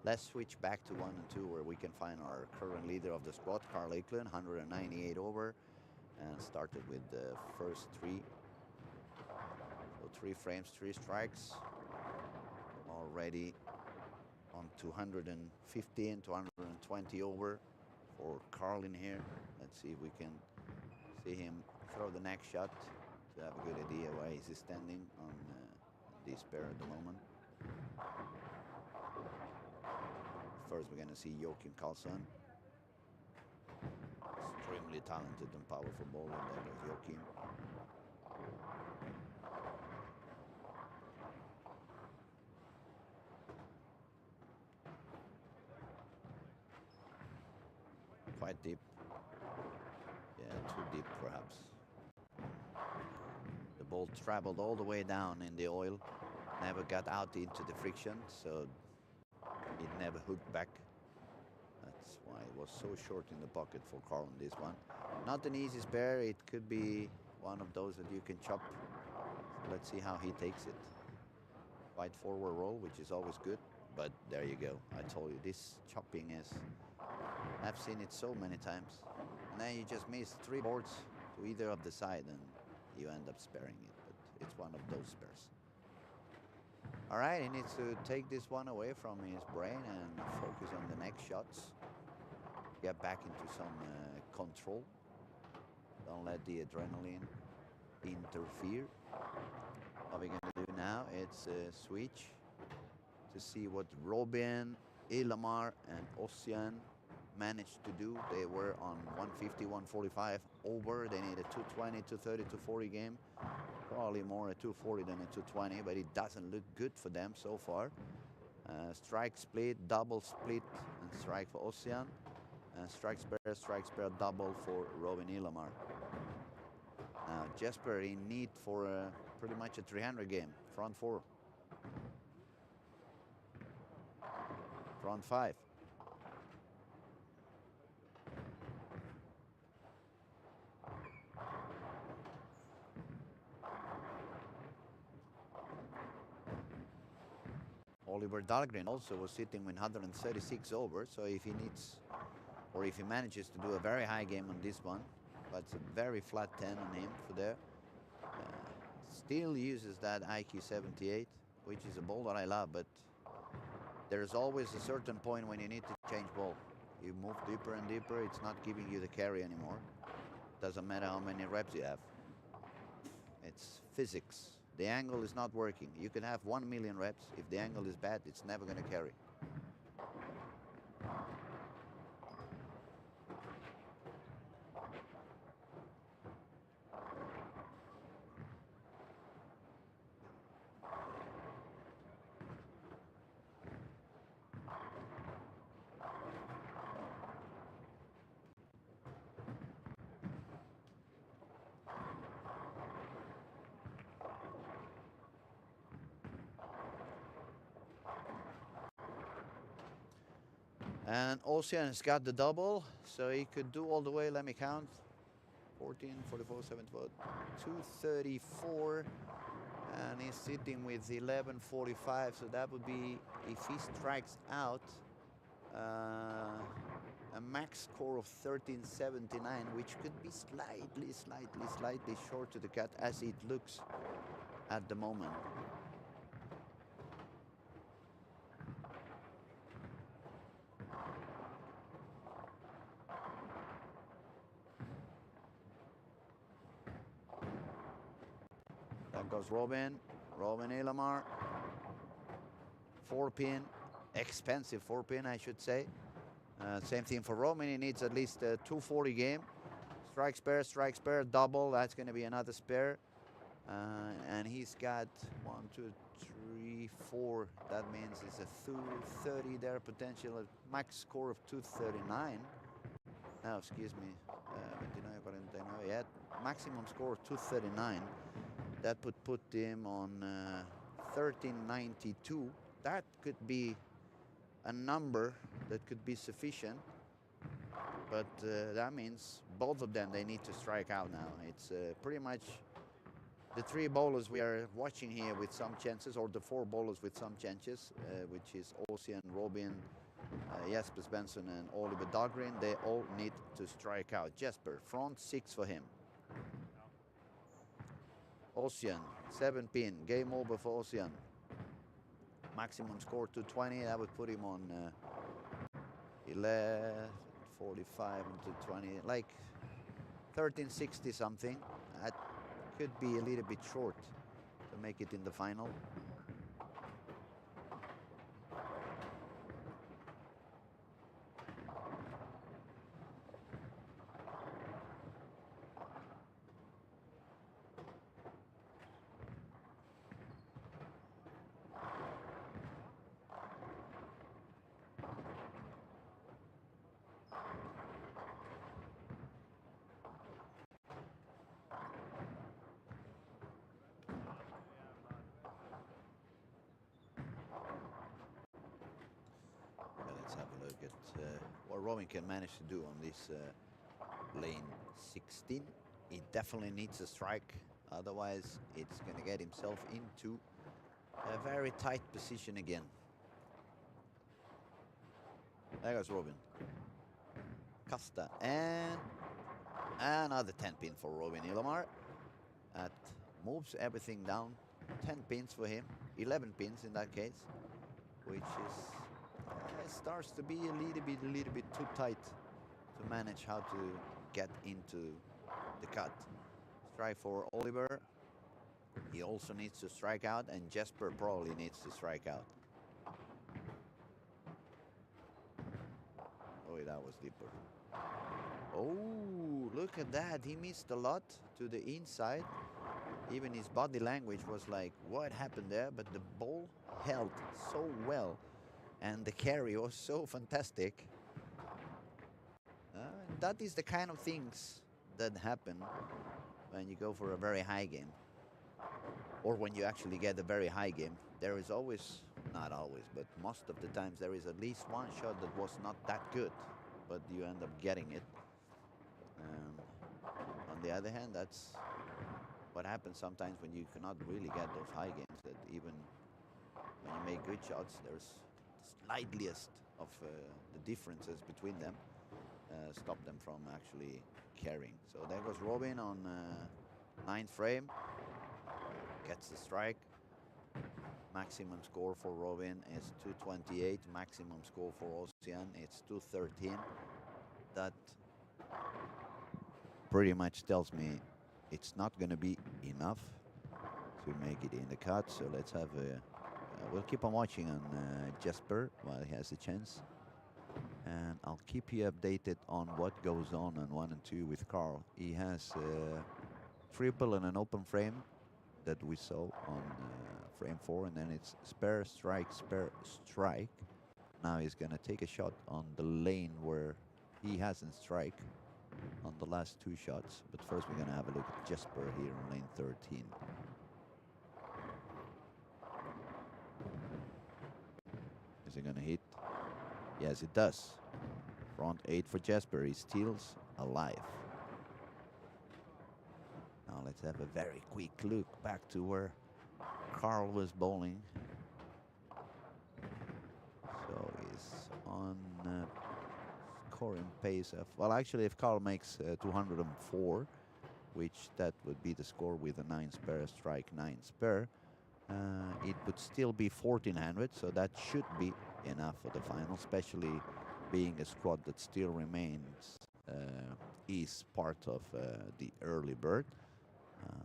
Let's switch back to 1 and 2 where we can find our current leader of the squad, Carl Eklund, 198 over, and started with the first 3. So 3 frames, 3 strikes, already on 215, 220 over for Carl in here. Let's see if we can see him throw the next shot to have a good idea where he's standing on this pair at the moment. First we're going to see Joachim Karlsson. Extremely talented and powerful bowler there with Joachim. Quite deep. Yeah, too deep perhaps. The ball traveled all the way down in the oil, never got out into the friction, so it never hooked back. That's why it was so short in the pocket for Carl on this one. Not an easy spare. It could be one of those that you can chop. Let's see how he takes it. Quite forward roll, which is always good. But there you go. I told you, this chopping is... I've seen it so many times. And then you just miss 3 boards to either of the side and you end up sparing it. But it's one of those spares. All right, he needs to take this one away from his brain and focus on the next shots. Get back into some control. Don't let the adrenaline interfere. What we're gonna do now, it's a switch to see what Robin, Ilmar, and Ossian managed to do. They were on 150, 145 over. They need a 220, 230, 240 game. Probably more a 240 than a 220, but it doesn't look good for them so far. Strike split, double split, and strike for Ossian. Strike spare, double for Robin Ilmar. Now Jesper in need for pretty much a 300 game. Front 4. Front 5. Oliver Dahlgren also was sitting with 136 over, so if he needs, or if he manages to do a very high game on this one, but it's a very flat 10 on him for there, still uses that IQ 78, which is a ball that I love, but there's always a certain point when you need to change ball. You move deeper and deeper, it's not giving you the carry anymore. Doesn't matter how many reps you have. It's physics. The angle is not working. You can have 1 million reps. If the angle is bad, it's never going to carry. And Ossian has got the double, so he could do all the way, let me count, 14, 44, 74, 234, and he's sitting with 1145, so that would be, if he strikes out, a max score of 1379, which could be slightly short to the cut as it looks at the moment. That goes Robin Ilmar. 4-pin, expensive 4-pin, I should say. Same thing for Robin, he needs at least a 240 game. Strike spare, double, that's going to be another spare. And he he's got 1, 2, 3, 4. That means it's a 230 there, potential a max score of 239. No, excuse me, 29, 49, yeah, maximum score of 239. That would put him on 1392. That could be a number that could be sufficient, but that means both of them, they need to strike out now. It's pretty much the 3 bowlers we are watching here with some chances, or the 4 bowlers with some chances, which is Ocean, Robin, Jesper Svensson and Oliver Dahlgren. They all need to strike out. Jesper, front 6 for him. Ocean, 7 pin, game over for Ocean. Maximum score 220, that would put him on 11, 45 and 220, like 1360 something. That could be a little bit short to make it in the final. Let's have a look at what Robin can manage to do on this lane 16. He definitely needs a strike, otherwise it's going to get himself into a very tight position again. There goes Robin. Kasta, and another 10 pin for Robin Ilomar. That moves everything down. 10 pins for him, 11 pins in that case, which is it starts to be a little bit too tight to manage how to get into the cut. Strike for Oliver. He also needs to strike out, and Jesper probably needs to strike out. Oh, that was deeper. Oh, look at that. He missed a lot to the inside. Even his body language was like, what happened there? But the ball held so well, and the carry was so fantastic. That is the kind of things that happen when you go for a very high game, or when you actually get a very high game. There is always, not always, but most of the times there is at least one shot that was not that good, but you end up getting it. On the other hand, that's what happens sometimes when you cannot really get those high games, that even when you make good shots, there's the slightest of the differences between them stop them from actually carrying. So there goes Robin on 9th frame. Gets the strike. Maximum score for Robin is 228. Maximum score for Ocean it's 213. That pretty much tells me it's not going to be enough to make it in the cut. So let's have a we'll keep on watching on Jesper while he has a chance, and I'll keep you updated on what goes on 1 and 2 with Carl. He has a triple and an open frame that we saw on frame 4, and then it's spare, strike, spare, strike. Now he's gonna take a shot on the lane where he hasn't strike on the last 2 shots. But first we're gonna have a look at Jesper here on lane 13. Is he gonna hit? Yes, it does. Front 8 for Jesper. He steals alive. Now let's have a very quick look back to where Carl was bowling. So he's on scoring pace of, well, actually, if Carl makes 204, which that would be the score with a 9 spare strike, 9 spare, it would still be 1400, so that should be enough for the final, especially being a squad that still remains is part of the early bird.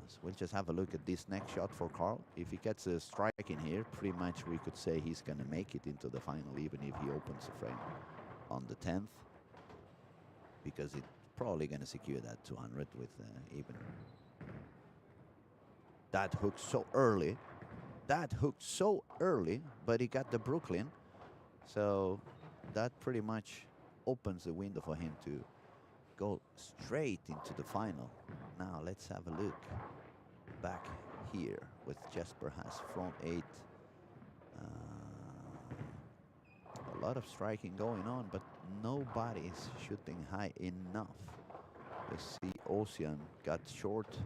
So we'll just have a look at this next shot for Carl. If he gets a strike in here, pretty much we could say he's going to make it into the final, even if he opens the frame on the 10th, because it's probably going to secure that 200 with evener. that hook so early. That hooked so early, but he got the Brooklyn. So that pretty much opens the window for him to go straight into the final. Now let's have a look back here with Jesper has front 8. A lot of striking going on, but nobody is shooting high enough. You see Ocean got short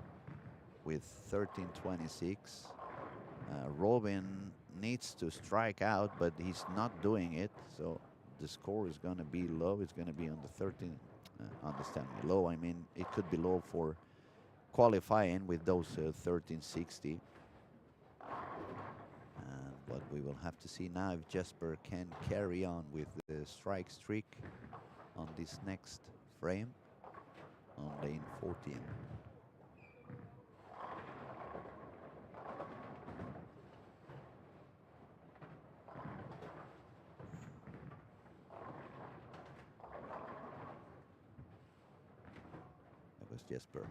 with 13.26. Robin needs to strike out, but he's not doing it. So the score is going to be low. It's going to be on the 13. Understand me, low. I mean, it could be low for qualifying with those 13.60. But we will have to see now if Jesper can carry on with the strike streak on this next frame on lane 14. That was Jesper.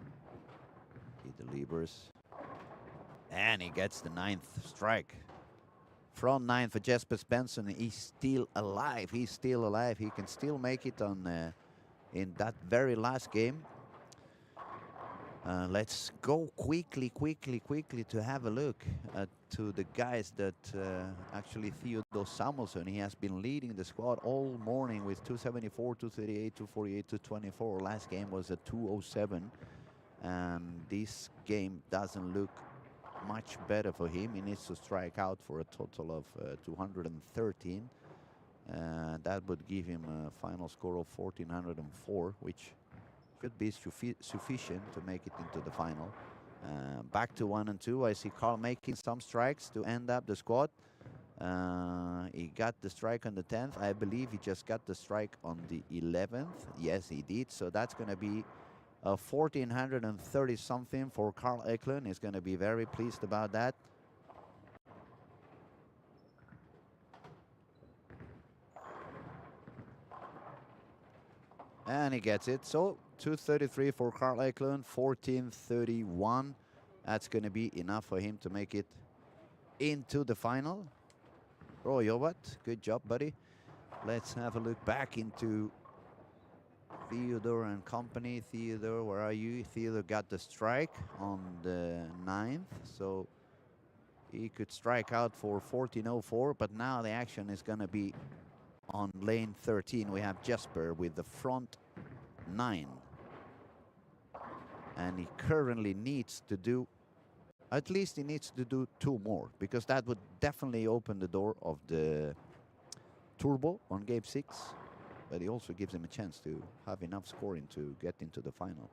He delivers. And he gets the 9th strike. Front 9 for Jesper Svensson. He's still alive. He's still alive. He can still make it on in that very last game. Let's go quickly to have a look to the guys that actually Theodor Samuelsson. He has been leading the squad all morning with 274, 238, 248, 224. Last game was a 207. And this game doesn't look much better for him. He needs to strike out for a total of 213. That would give him a final score of 1404, which should be sufficient to make it into the final. Back to 1 and 2. I see Carl making some strikes to end up the squad. He got the strike on the 10th. I believe he just got the strike on the 11th. Yes, he did. So that's going to be 1430 something for Carl Eklund. He's going to be very pleased about that. And he gets it. So 233 for Carl Eklund, 1431. That's going to be enough for him to make it into the final. Roy Jovat, good job, buddy. Let's have a look back into Theodore and company. Theodore, where are you? Theodore got the strike on the 9th, so he could strike out for 1404, but now the action is going to be on lane 13. We have Jesper with the front 9. And he currently needs to do, at least he needs to do 2 more, because that would definitely open the door of the turbo on game 6. But he also gives him a chance to have enough scoring to get into the final.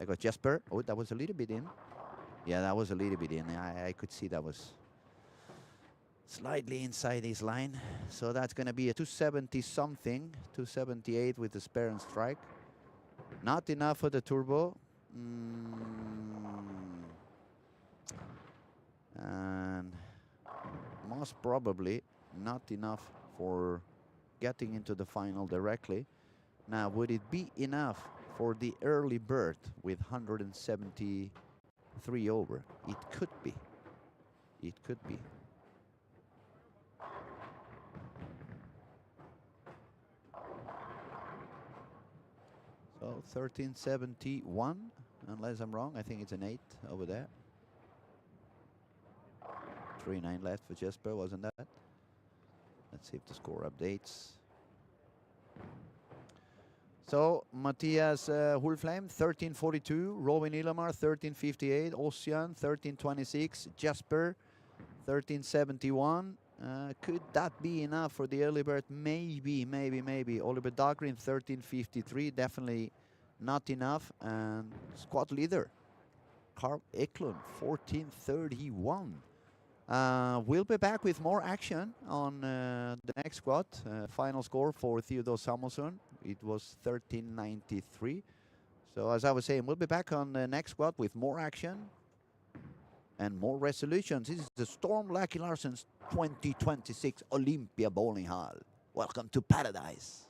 I got Jesper. Oh, that was a little bit in. Yeah, that was a little bit in. I could see that was slightly inside his line. So that's going to be a 270 something, 278 with the spare and strike. Not enough for the turbo. And most probably not enough for getting into the final directly. Now, would it be enough for the early bird with 173 over? It could be. It could be. So 1371, unless I'm wrong. I think it's an 8 over there. 3-9 left for Jesper, wasn't that? Let's see if the score updates. So Matthias Hulflame, 1342. Robin Illamar, 1358. Ocean, 1326. Jasper, 1371. Could that be enough for the early bird? Maybe. Oliver Dahlgren, 1353. Definitely not enough. And squad leader, Carl Eklund, 1431. We'll be back with more action on the next squad. Final score for Theodor Samuelsson, it was 1393. So as I was saying, we'll be back on the next squad with more action and more resolutions. This is the Storm Lucky Larson's 2026 Olympia Bowling Hall. Welcome to paradise.